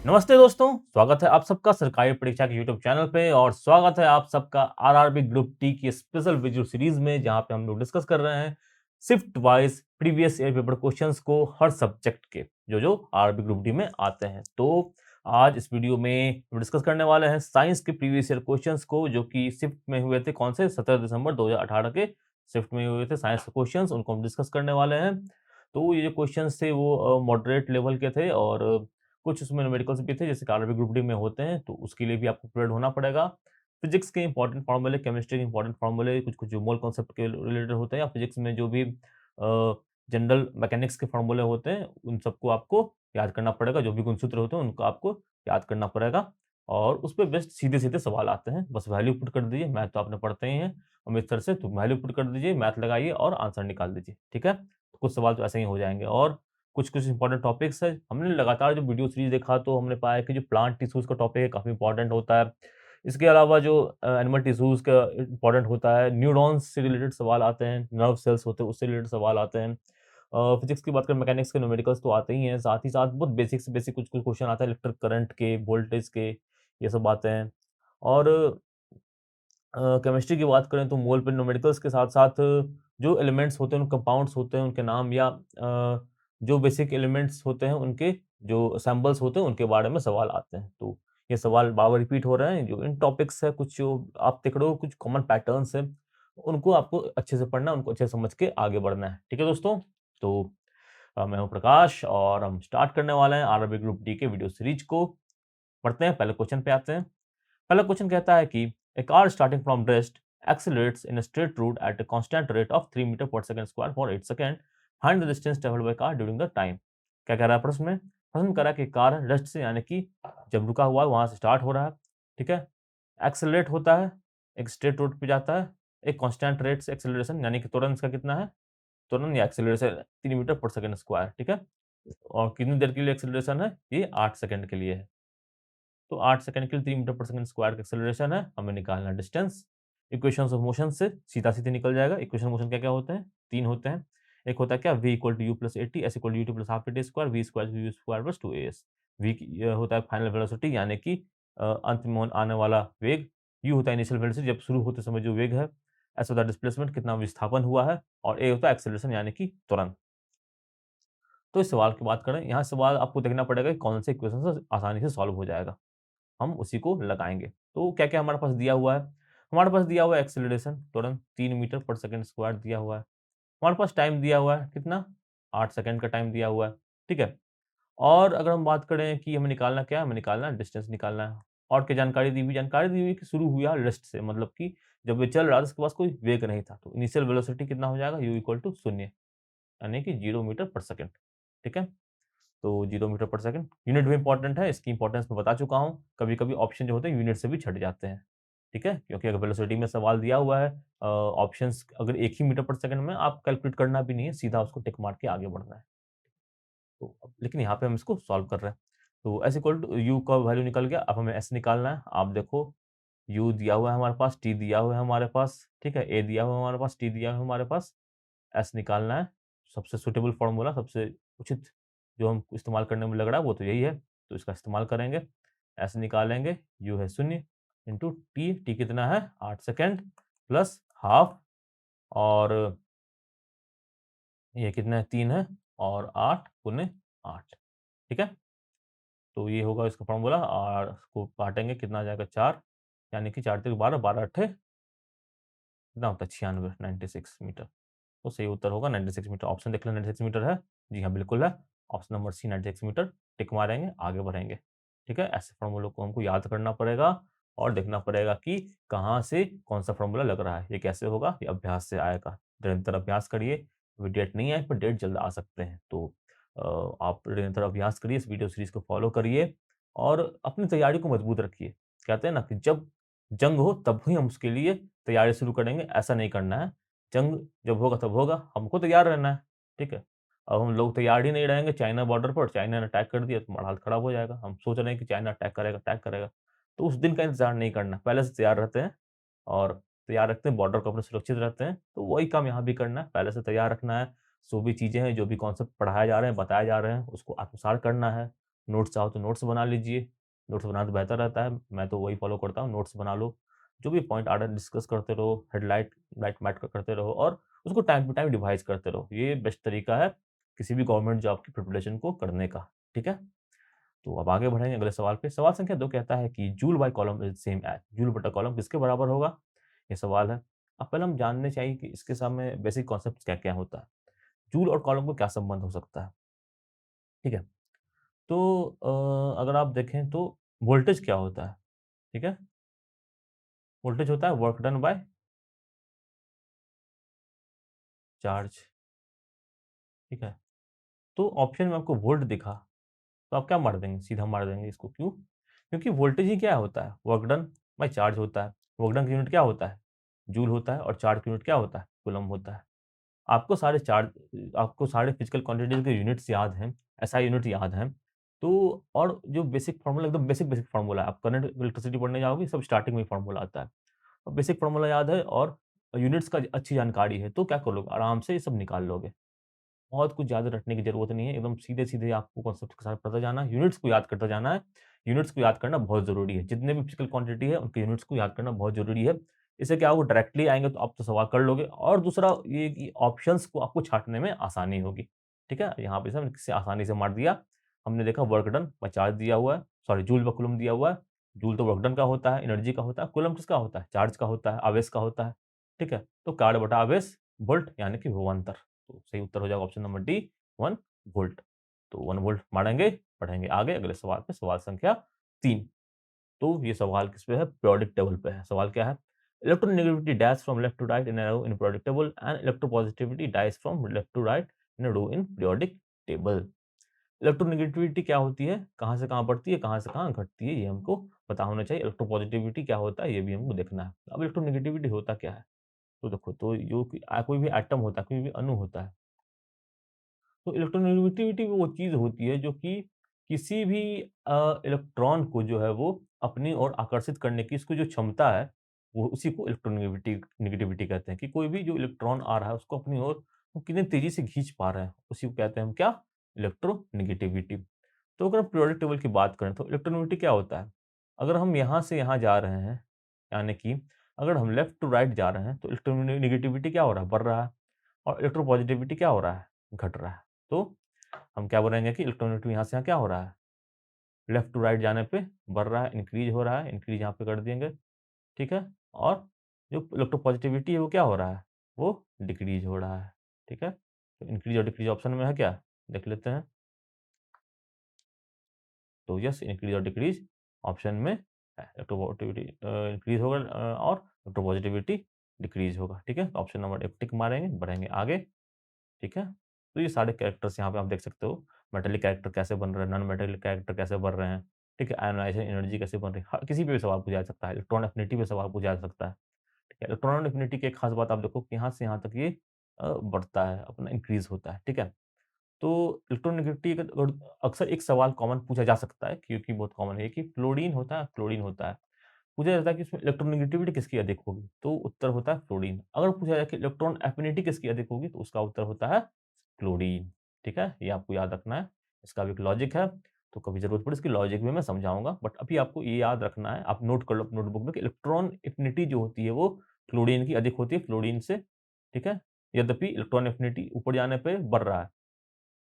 नमस्ते दोस्तों, स्वागत है आप सबका सरकारी परीक्षा के यूट्यूब चैनल पे और स्वागत है आप सबका आरआरबी ग्रुप टी की स्पेशल वीडियो सीरीज में जहां पे हम लोग डिस्कस कर रहे हैं shift wise previous year paper questions को हर सब्जेक्ट के जो जो आरआरबी ग्रुप डी में आते हैं। तो आज इस वीडियो में डिस्कस करने वाले हैं साइंस के प्रीवियस ईयर क्वेश्चंस को जो कि शिफ्ट में हुए थे। कौन से? 17 दिसंबर 2018 के शिफ्ट में हुए थे साइंस के क्वेश्चंस, उनको हम डिस्कस करने वाले हैं। तो ये जो क्वेश्चंस थे वो मॉडरेट लेवल के थे और कुछ उसमें न्यूमेरिकल्स भी थे जैसे कि आरआरबी ग्रुप डी में होते हैं, तो उसके लिए भी आपको प्रिपेयर्ड होना पड़ेगा। फिजिक्स के इंपॉर्टेंट फॉर्मूले, केमिस्ट्री के इंपॉर्टेंट फॉर्मूले, कुछ-कुछ जो मोल कॉन्सेप्ट के रिलेटेड होते हैं या फिजिक्स में जो भी जनरल मैकेनिक्स के फॉर्मूले होते हैं, उन सबको आपको याद करना पड़ेगा। जो भी गुणसूत्र होते हैं, उनको आपको याद करना पड़ेगा और उसपे बेस्ट सीधे-सीधे सवाल आते हैं। बस वैल्यू पुट कर दीजिए, मैथ तो आपने पढ़ते ही हैं अमित सर से, तो वैल्यू पुट कर दीजिए, मैथ लगाइए और आंसर निकाल दीजिए, ठीक है? तो कुछ सवाल तो ऐसे ही हो जाएँगे और कुछ-कुछ इंपॉर्टेंट टॉपिक्स है। हमने लगातार जो वीडियो सीरीज़ देखा तो हमने पाया कि जो प्लांट टिश्यूज़ का टॉपिक है काफ़ी इंपॉर्टेंट होता है। इसके अलावा जो एनिमल टिश्यूज़ का इंपॉर्टेंट होता है, न्यूरॉन्स से रिलेटेड सवाल आते हैं, नर्व सेल्स होते हैं उससे रिलेटेड सवाल आते हैं। फिजिक्स की बात करें, मैकेनिक्स के न्यूमेरिकल्स तो आते ही हैं, साथ ही साथ बहुत बेसिक से बेसिक कुछ-कुछ क्वेश्चन आता है इलेक्ट्रिक करंट के, वोल्टेज के, ये सब आते हैं। और केमिस्ट्री की बात करें तो मोल पे न्यूमेरिकल्स के साथ-साथ जो एलिमेंट्स होते हैं, कंपाउंड्स होते हैं, उनके नाम या जो बेसिक एलिमेंट्स होते हैं, उनके जो सिंबल्स होते हैं, उनके बारे में सवाल आते हैं। तो ये सवाल बार-बार रिपीट हो रहे हैं, जो इन टॉपिक्स है, कुछ जो आप देख रहे हो, कुछ कॉमन पैटर्न्स हैं, उनको आपको अच्छे से पढ़ना है, उनको अच्छे से समझ के आगे बढ़ना है। ठीक है दोस्तों? तो मैं हूँ प्रकाश और हम स्टार्ट करने वाले हैं आरआरबी ग्रुप डी के वीडियो सीरीज को। पढ़ते हैं, पहले क्वेश्चन पे आते हैं। पहला क्वेश्चन कहता है कि a car starting from rest accelerates in a straight route at a constant rate of 3 metre per second square for 8 second, find the distance travelled by car during the time. क्या कह रहा है प्रश्न में? प्रश्न कह रहा है कि कार रेस्ट से यानी कि जब रुका हुआ है वहां से स्टार्ट हो रहा है, ठीक है, एक्सेलरेट होता है, एक स्ट्रेट रोड पे जाता है, एक कांस्टेंट रेट से एक्सेलरेशन यानी कि त्वरण इसका कितना है, त्वरण या एक्सेलरेशन 3 मीटर पर सेकंड स्क्वायर, ठीक है, और कितनी देर के लिए एक्सेलरेशन है, ये 8 सेकंड के लिए है। तो 8 सेकंड के लिए 3 मीटर पर सेकंड स्क्वायर का एक्सेलरेशन है, हमें निकालना है डिस्टेंस। इक्वेशंस ऑफ मोशन से सीधा-सीधे निकल जाएगा। इक्वेशन ऑफ मोशन क्या-क्या होते हैं? 3 होते हैं। एक होता है क्या? v equal to u plus 80, s equal to ut plus half a t square, v square v square plus 2as। v की ये होता है फाइनल वेलोसिटी यानी कि अंत में आने वाला वेग। u होता है इनिशियल वेलोसिटी जब शुरू होते समय जो वेग है। s होता है डिस्प्लेसमेंट कितना विस्थापन हुआ है और a होता है एक्सेलरेशन यानी कि त्वरण। तो इस सवाल की बात करें, यहाँ सवाल आपको देखना पड़ेगा कि कौन से इक्वेशन से आसानी से सॉल्व हो जाएगा। हम उसी को लगाएँगे। तो क्या-क्या हमारे पास दिया हुआ है? हमारे पास दिया हुआ है एक्सेलरेशन तुरंत 3 मीटर पर सेकंड स्क्वायर दिया हुआ है। हमारे पास टाइम दिया हुआ है कितना? 8 सेकंड का टाइम दिया हुआ है, ठीक है? और अगर हम बात करें कि हमें निकालना क्या है? हमें निकालना है डिस्टेंस निकालना है। और क्या जानकारी दी हुई? जानकारी दी हुई है कि शुरू हुआ रेस्ट से, मतलब कि जब ये चल रहा था उसके पास कोई वेग नहीं था। तो इनिशियल वेलोसिटी कितना हो जाएगा? u इक्वल टू 0 यानी कि 0 मीटर पर सेकंड, ठीक है? तो 0 मीटर पर सेकंड यूनिट भी इंपॉर्टेंट है, इसकी इंपॉर्टेंस मैं बता चुका हूँ। कभी-कभी ऑप्शन जो होते हैं यूनिट से भी छँट जाते हैं, ठीक है? क्योंकि अगर वेलोसिटी में सवाल दिया हुआ है, ऑप्शंस अगर 1 ही मीटर पर सेकंड में, आप कैलकुलेट करना भी नहीं है, सीधा उसको टिक मार के आगे बढ़ना है। तो लेकिन यहाँ पे हम इसको सॉल्व कर रहे हैं। तो s इक्वल टू u का वैल्यू निकल गया, अब हमें s निकालना है। आप देखो u दिया हुआ है हमारे पास, t दिया हुआ है हमारे पास, ठीक है? a दिया हुआ है हमारे पास, t दिया हुआ है हमारे पास, s निकालना है। सबसे सूटेबल फ़ॉर्मूला, सबसे उचित जो हमको इस्तेमाल करने में लग रहा है वो तो यही है, तो इसका इस्तेमाल करेंगे। s निकालेंगे, u है 0 इंटू t, t कितना है 8 सेकंड प्लस हाफ और ये कितना है 3 है और 8 गुने 8, ठीक है? तो ये होगा इसका फ़ॉर्मूला और इसको काटेंगे कितना आ जाएगा 4 यानी कि 4 तिक 12, 12 अट्ठे कितना होता है 96, 96 मीटर। तो सही उत्तर होगा 96 मीटर। ऑप्शन देख लें 96 मीटर है? जी हाँ, बिल्कुल है। ऑप्शन नंबर सी 96 मीटर, टिक मारेंगे, आगे बढ़ेंगे। ठीक है? ऐसे फ़ॉर्मूलों को हमको याद करना पड़ेगा और देखना पड़ेगा कि कहाँ से कौन-सा फ़ॉर्मूला लग रहा है। ये कैसे होगा? ये अभ्यास से आएगा। निरंतर अभ्यास करिए, अभी डेट नहीं आई पर डेट जल्द आ सकते हैं। तो आप निरंतर अभ्यास करिए, इस वीडियो सीरीज़ को फ़ॉलो करिए और अपनी तैयारी को मज़बूत रखिए। कहते हैं ना कि जब जंग हो तब ही हम उसके लिए तैयारी शुरू करेंगे, ऐसा नहीं करना है। जंग जब होगा तब होगा, हमको तैयार रहना है, ठीक है? अब हम लोग तैयार ही नहीं रहेंगे, चाइना बॉर्डर पर चाइना ने अटैक कर दिया तो हमारा हालत खराब हो जाएगा। हम सोच रहे हैं कि चाइना अटैक करेगा, तो उस दिन का इंतज़ार नहीं करना, पहले से तैयार रहते हैं और तैयार रखते हैं, बॉर्डर को अपने सुरक्षित रखते हैं, तो वही काम यहाँ भी करना है, पहले से तैयार रखना है। जो भी चीज़ें हैं, जो भी कॉन्सेप्ट पढ़ाए जा रहे हैं, बताए जा रहे हैं, उसको आत्मसात करना है नोट्स चाहो तो नोट्स बना लीजिए, नोट्स बनाना तो बेहतर रहता है, मैं तो वही फॉलो करता हूँ, नोट्स बना लो। जो भी पॉइंट आ रहा है डिस्कस करते रहो, हेडलाइट लाइट मैट करते रहो और उसको टाइम टू टाइम रिवाइज़ करते रहो। ये बेस्ट तरीका है किसी भी गवर्नमेंट जॉब की प्रिपरेशन को करने का, ठीक है? तो अब आगे बढ़ेंगे अगले सवाल पे। सवाल संख्या 2 कहता है कि joule by column is same as joule बटा कॉलम किसके बराबर होगा? ये सवाल है। अब पहले हम जानने चाहिए कि इसके सामने बेसिक कॉन्सेप्ट्स क्या-क्या होता है। जूल और कॉलम का क्या संबंध हो सकता है? ठीक है? तो अगर आप देखें तो वोल्टेज क्या होता है? ठीक है? वोल्टेज होता है वर्क डन बाय चार्ज, ठीक है? तो ऑप्शन में आपको वोल्ट दिखा, तो आप क्या मार देंगे? सीधा मार देंगे इसको, क्यों? क्योंकि वोल्टेज ही क्या होता है? वर्क डन बाय चार्ज होता है। वर्क डन की यूनिट क्या होता है? जूल होता है और चार्ज की यूनिट क्या होता है? कूलम्ब होता है। आपको सारे फिजिकल क्वांटिटीज़ के यूनिट्स याद हैं, एसआई यूनिट याद हैं, तो और जो बेसिक फार्मूला एकदम बेसिक फार्मूला है, आप करंट इलेक्ट्रिसिटी पढ़ने जाओगे सब स्टार्टिंग में ही फार्मूला आता है। और बेसिक फार्मूला याद है और यूनिट्स का अच्छी जानकारी है, तो क्या कर लोगे आराम से ये सब निकाल लोगे। बहुत कुछ ज़्यादा रटने की ज़रूरत नहीं है, एकदम सीधे-सीधे आपको कॉन्सेप्ट के साथ पढ़ते जाना है, यूनिट्स को याद करते जाना है। यूनिट्स को याद करना बहुत ज़रूरी है, जितने भी फिजिकल क्वांटिटी है, उनके यूनिट्स को याद करना बहुत ज़रूरी है। इससे क्या होगा डायरेक्टली आएँगे तो आप तो सवाल कर लोगे और दूसरा ये कि ऑप्शंस को आपको छाँटने में आसानी होगी, ठीक है? यहाँ पे सब से आसानी से मार दिया। हमने देखा वर्क डन बाय चार्ज दिया हुआ है, सॉरी जूल व कूलम्ब दिया हुआ है। जूल तो वर्क डन का होता है, एनर्जी का होता है, कूलम्ब किसका होता है? चार्ज का होता है, आवेश का होता है, ठीक है? तो कार्य बटा आवेश, वोल्ट यानी कि विभवांतर। तो सही उत्तर हो जाएगा ऑप्शन नंबर डी 1 वोल्ट। तो 1 वोल्ट मानेंगे, बढ़ेंगे आगे अगले सवाल पे, सवाल संख्या 3। तो ये सवाल किस पे है? पीरियोडिक टेबल पे है। सवाल क्या है? Electronegativity dash from left to right in a row in periodic table and electropositivity dies from left to right in a row in periodic table. Electronegativity क्या होती है? कहाँ से कहाँ बढ़ती है, कहाँ से कहाँ घटती है, ये हमको पता होना चाहिए। इलेक्ट्रोपॉजिटिविटी क्या होता है, ये भी हमको देखना है। अब इलेक्ट्रोनेगेटिविटी होता क्या है? तो देखो, तो जो कि कोई भी एटम होता है, कोई भी अणु होता है, तो इलेक्ट्रोनेगेटिविटी वो चीज़ होती है जो कि किसी भी इलेक्ट्रॉन को जो है वो अपनी ओर आकर्षित करने की इसकी जो क्षमता है, वो उसी को इलेक्ट्रोनेगेविटी नेगेटिविटी कहते हैं कि कोई भी जो इलेक्ट्रॉन आ रहा है उसको अपनी ओर वो कितनी तेज़ी से खींच पा रहे हैं, उसी को कहते हैं हम क्या? इलेक्ट्रोनेगेटिविटी। तो अगर हम पीरियोडिक टेबल की बात करें तो इलेक्ट्रोनेगेटिविटी क्या होता है? अगर हम यहाँ से यहाँ जा रहे हैं, यानी कि अगर हम लेफ्ट टू राइट जा रहे हैं तो इलेक्ट्रोनेगेटिविटी क्या हो रहा है? बढ़ रहा है और इलेक्ट्रोपॉजिटिविटी क्या हो रहा है? घट रहा है। तो हम क्या बोलेंगे कि इलेक्ट्रोनेगेटिव यहाँ से यहाँ क्या हो रहा है? लेफ्ट टू राइट जाने पे बढ़ रहा है, इंक्रीज़ हो रहा है, इंक्रीज़ यहाँ पे कर देंगे, ठीक है? और जो इलेक्ट्रोपॉजिटिविटी है वो क्या हो रहा है? वो डिक्रीज़ हो रहा है, ठीक है? तो इंक्रीज़ और डिक्रीज़ ऑप्शन में है क्या? देख लेते हैं। तो यस, इंक्रीज़ और डिक्रीज़ ऑप्शन में है। इलेक्ट्रोपॉजिटिविटी इंक्रीज़ होगा और इलेक्ट्रोपॉजिटिविटी डिक्रीज़ होगा, ठीक है? तो ऑप्शन नंबर 1 टिक मारेंगे, बढ़ेंगे आगे। ठीक है? तो ये सारे कैरेक्टर्स यहाँ पे आप देख सकते हो। मेटालिक कैरेक्टर कैसे बन रहे हैं, नॉन मेटालिक कैरेक्टर कैसे बन रहे हैं, ठीक है? आयोनाइज़ेशन एनर्जी कैसे बन रही है, ह किसी पे भी सवाल पूछा जा सकता है। इलेक्ट्रॉन एफिनिटी पे सवाल पूछा जा सकता है, ठीक है? इलेक्ट्रॉन एफिनिटी की एक खास बात आप देखो कि यहाँ से यहाँ तक ये बढ़ता है, अपना इंक्रीज़ होता है, ठीक है? तो इलेक्ट्रोनेगेटिविटी का अक्सर एक सवाल कॉमन पूछा जा सकता है क्योंकि बहुत कॉमन है कि फ्लोरीन होता है, क्लोरीन होता है। पूछा जाता है कि इसमें इलेक्ट्रोनेगेटिविटी किसकी अधिक होगी? तो उत्तर होता है फ्लोरीन। अगर पूछा जाए कि इलेक्ट्रॉन एफिनिटी किसकी अधिक होगी? तो उसका उत्तर होता है क्लोरीन, ठीक है? ये आपको याद रखना है। इसका भी एक लॉजिक है, तो कभी ज़रूरत पड़े इसकी लॉजिक भी मैं समझाऊँगा, बट अभी आपको ये याद रखना है, आप नोट कर लो अपनी नोटबुक में कि इलेक्ट्रॉन एफिनिटी जो होती है वो क्लोरीन की अधिक होती है फ्लोरीन से, ठीक है? यद्यपि इलेक्ट्रॉन एफिनिटी ऊपर जाने पे बढ़ रहा है।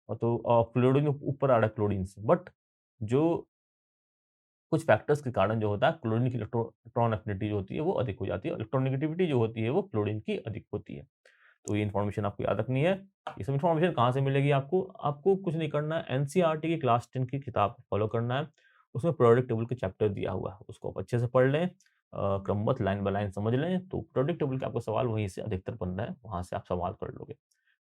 तो फ्लोरीन ऊपर आ रहा है क्लोरीन से, बट जो कुछ फैक्टर्स के कारण जो होता है क्लोरीन की इलेक्ट्रॉन एफिनिटी जो होती है वो अधिक हो जाती है और इलेक्ट्रोनेगेटिविटी जो होती है वो क्लोरीन की अधिक होती है। तो ये इन्फॉर्मेशन आपको याद रखनी है। ये सब इन्फॉर्मेशन कहाँ से मिलेगी आपको? आपको कुछ नहीं करना है, एनसीईआरटी की क्लास 10 की किताब फॉलो करना है। उसमें पीरियोडिक टेबल के चैप्टर दिया हुआ है, उसको आप अच्छे से पढ़ लें, क्रमबद्ध लाइन बाय लाइन समझ लें, तो पीरियोडिक टेबल के आपको सवाल वहीं से अधिकतर बन रहे हैं, वहाँ से आप सवाल कर लोगे।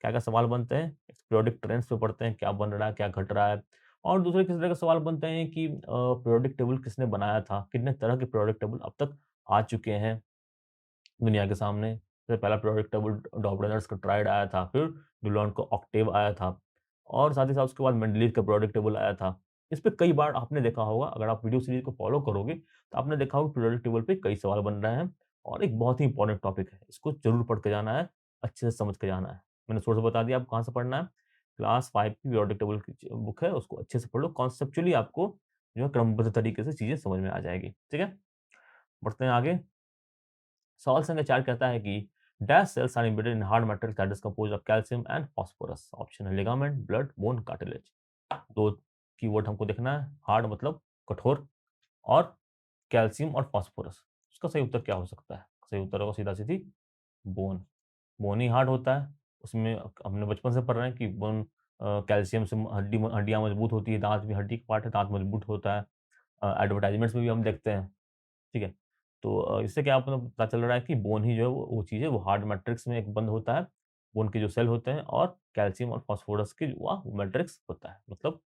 क्या-क्या सवाल बनते हैं? पीरियोडिक ट्रेंड्स पे पढ़ते हैं, क्या बन रहा है, क्या घट रहा है और दूसरे किस तरह के सवाल बनते हैं कि पीरियोडिक टेबल किसने बनाया था? कितने तरह के पीरियोडिक टेबल अब तक आ चुके हैं दुनिया के सामने? सबसे पहला पीरियोडिक टेबल डॉबरेनर्स का ट्रायड आया था, फिर डुलॉन्ट का ऑक्टेव आया था और साथ ही साथ उसके बाद मेंडलीव का पीरियोडिक टेबल आया था। इस पे कई बार आपने देखा होगा, अगर आप वीडियो सीरीज़ को फ़ॉलो करोगे, तो आपने देखा होगा पीरियोडिक टेबल पे कई सवाल बन रहे हैं और एक बहुत ही इम्पोर्टेंट टॉपिक है। इसको ज़रूर पढ़ के जाना है, अच्छे से समझ के जाना है। मैंने सोर्स बता दिया आपको कहाँ से पढ़ना है। क्लास 5 की पीरियोडिक टेबल की बुक है, उसको अच्छे से पढ़ लो। कॉन्सेप्चुअली आपको जो है क्रमबद्ध तरीके से चीज़ें समझ में आ जाएगी, ठीक है? बढ़ते हैं आगे। सवाल संख्या 4 कहता है कि dash cells are embedded in hard matter that is composed of calcium and phosphorus. Option है ligament, blood, bone, cartilage. 2 keyword हमको देखना है, हार्ड मतलब कठोर और कैल्शियम और फास्फोरस। उसका सही उत्तर क्या हो सकता है? सही उत्तर होगा सीधा-सीधी बोन। बोन ही हार्ड होता है। उसमें हमने बचपन से पढ़ रहे हैं कि बोन कैल्शियम से हड्डियाँ मजबूत होती है, दाँत भी हड्डी का पार्ट है, दाँत मजबूत होता है। एडवर्टाइज़मेंट्स में भी हम देखते हैं, ठीक है? तो इससे क्या मतलब पता चल रहा है कि बोन ही जो है वो चीज़ है, वो हार्ड मैट्रिक्स में एक बंद होता है। बोन के जो सेल होते हैं और कैल्शियम और फास्फोरस के वह मैट्रिक्स होता है। मतलब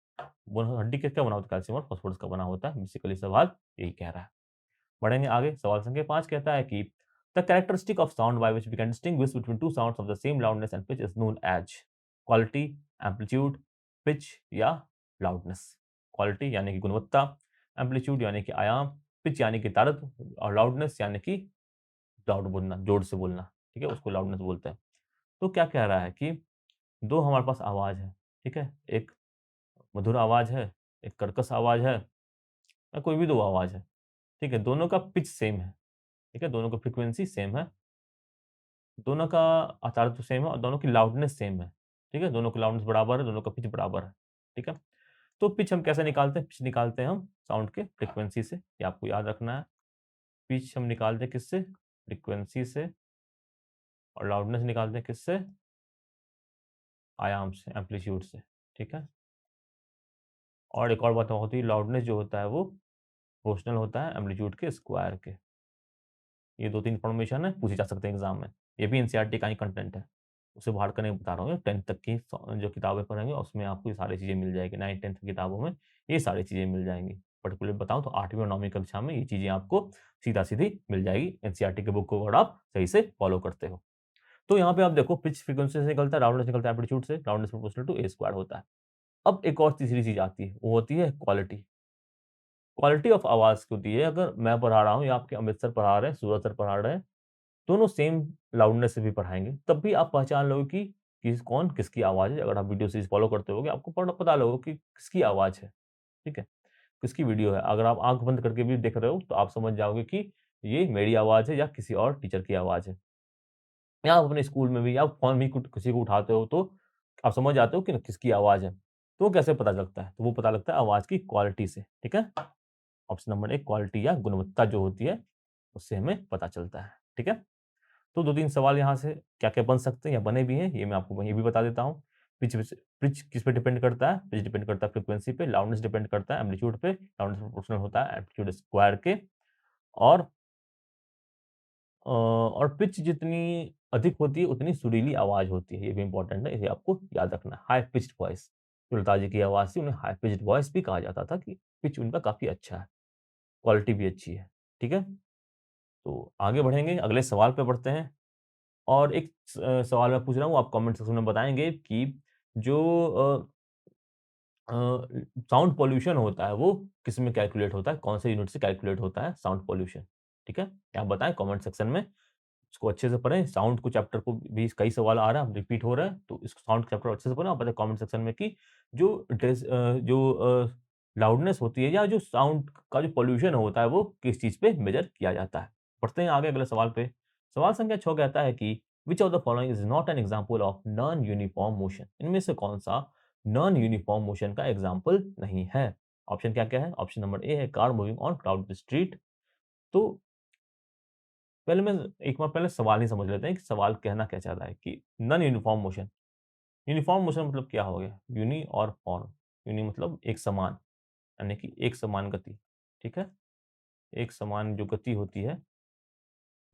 बोन हड्डी का क्या बना होता है? कैल्शियम और फास्फोरस का बना होता है। बेसिकली सवाल यही कह रहा है। बढ़ेंगे आगे, सवाल संख्या 5 कहता है कि the characteristic of sound by which we can distinguish between two sounds of the same loudness and pitch is known as quality, amplitude, pitch या लाउडनेस। क्वालिटी यानी कि गुणवत्ता, एम्पलीट्यूड यानी कि आयाम, पिच यानी कि तारत और लाउडनेस यानी कि लाउड बोलना, जोर से बोलना, ठीक है? उसको लाउडनेस बोलते हैं। तो क्या कह रहा है कि 2 हमारे पास आवाज़ है, ठीक है? एक मधुर आवाज़ है, एक कर्कश आवाज़ है या कोई भी 2 आवाज़ है, ठीक है? दोनों का पिच सेम है, ठीक है? दोनों का फ्रीक्वेंसी सेम है, दोनों का आकार तो सेम है और दोनों की लाउडनेस सेम है, ठीक है? दोनों की लाउडनेस बराबर है, दोनों का पिच बराबर है, ठीक है? तो पिच हम कैसे निकालते हैं? पिच निकालते हैं हम साउंड के फ्रीक्वेंसी से, ये आपको याद रखना है। पिच हम निकालते हैं किससे? फ्रीक्वेंसी से और लाउडनेस निकालते हैं किससे? आयाम से, एम्पलीट्यूड से, ठीक है? और एक और बात होती है, लाउडनेस जो होता है वो प्रोपोर्शनल होता है एम्पलीट्यूड के स्क्वायर के। ये 2-3 इन्फॉर्मेशन है, पूछी जा सकते हैं एग्ज़ाम में। ये भी एनसीईआरटी का ही कंटेंट है। उसे बाहर का नहीं बता रहा हूँ, 10th तक की जो किताबें पढ़ेंगे उसमें आपको ये सारी चीज़ें मिल जाएगी। 9th-10th की किताबों में ये सारी चीज़ें मिल जाएँगी। पर्टिकुलर बताऊँ तो 8वीं और 9वीं कक्षा में ये चीज़ें आपको सीधा-सीधी मिल जाएगी एनसीईआरटी की बुक को अगर आप सही से फॉलो करते हो। तो यहाँ पे आप देखो पिच फ्रीक्वेंसी से निकलता है, लाउडनेस निकलता है एम्पलीट्यूड से, loudness proportional to A square होता है। अब एक और तीसरी चीज़ आती है, वो होती है क्वालिटी। क्वालिटी ऑफ आवाज़ की होती है, अगर मैं पढ़ा रहा हूँ या आपके अमित सर पढ़ा रहे हैं, सूरज सर पढ़ा रहे हैं, दोनों सेम लाउडनेस से भी पढ़ाएँगे, तब भी आप पहचान लोगे कि कौन किसकी आवाज़ है। अगर आप वीडियो सीरीज़ फ़ॉलो करते होगे, आपको पता लगेगा कि किसकी आवाज़ है, ठीक है? किसकी वीडियो है। अगर आप आँख बंद करके भी देख रहे हो, तो आप समझ जाओगे कि ये मेरी आवाज़ है या किसी और टीचर की आवाज़ है। या आप अपने स्कूल में भी या फ़ोन भी कुछ किसी को उठाते हो, तो आप समझ जाते हो कि किसकी आवाज़ है। तो वो कैसे पता लगता है? तो वो पता लगता है आवाज़ की क्वालिटी से, ठीक है? ऑप्शन नंबर 1 क्वालिटी या गुणवत्ता जो होती है, उससे हमें पता चलता है, ठीक है? तो 2-3 सवाल यहाँ से क्या-क्या बन सकते हैं या बने भी हैं, ये मैं आपको वहीं भी बता देता हूँ। पिच किस पे डिपेंड करता है? पिच डिपेंड करता है फ्रीक्वेंसी पे, लाउडनेस डिपेंड करता है एम्पलीट्यूड पे, लाउडनेस प्रोपोर्शनल होता है एम्पलीट्यूड स्क्वायर के और और पिच जितनी अधिक होती है, उतनी सुरीली आवाज़ होती है, ये भी इम्पोर्टेंट है, इसे आपको याद रखना है। हाई पिच्ड वॉइस, जो लता जी की आवाज़ थी, उन्हें हाई पिच्ड वॉइस भी कहा जाता था कि पिच उनका काफ़ी अच्छा है, क्वालिटी भी अच्छी है, ठीक है? तो आगे बढ़ेंगे, अगले सवाल पे बढ़ते हैं। और एक सवाल मैं पूछ रहा हूँ, आप कमेंट सेक्शन में बताएँगे कि जो अ अ, साउंड पॉल्यूशन होता है, वो किसमें कैलकुलेट होता है? कौन से यूनिट से कैलकुलेट होता है साउंड पॉल्यूशन? ठीक है? आप बताएँ कमेंट सेक्शन में। इसको अच्छे से पढ़ें, साउंड को चैप्टर को भी कई सवाल आ रहा है, रिपीट हो रहा है, तो इस साउंड चैप्टर अच्छे से पढ़ें और बताएँ कमेंट सेक्शन में कि जो लाउडनेस होती है या जो साउंड का जो पॉल्यूशन होता है, वो किस चीज़ पे मेज़र किया जाता है? बढ़ते हैं आगे अगले सवाल पे। सवाल संख्या 6 कहता है कि which of the following is not an example of non uniform motion? इनमें से कौन-सा नॉन यूनिफॉर्म मोशन का एग्जांपल नहीं है? ऑप्शन क्या-क्या है? ऑप्शन नंबर ए है car moving on crowded street. तो पहले मैं एक बार पहले सवाल ही समझ लेते हैं कि सवाल कहना क्या चाह रहा है कि non uniform motion. Uniform motion मतलब क्या हो गया? यूनी और फॉर्म। यूनी मतलब एक समान, यानी कि एक समान गति, ठीक है? एक समान जो गति होती है,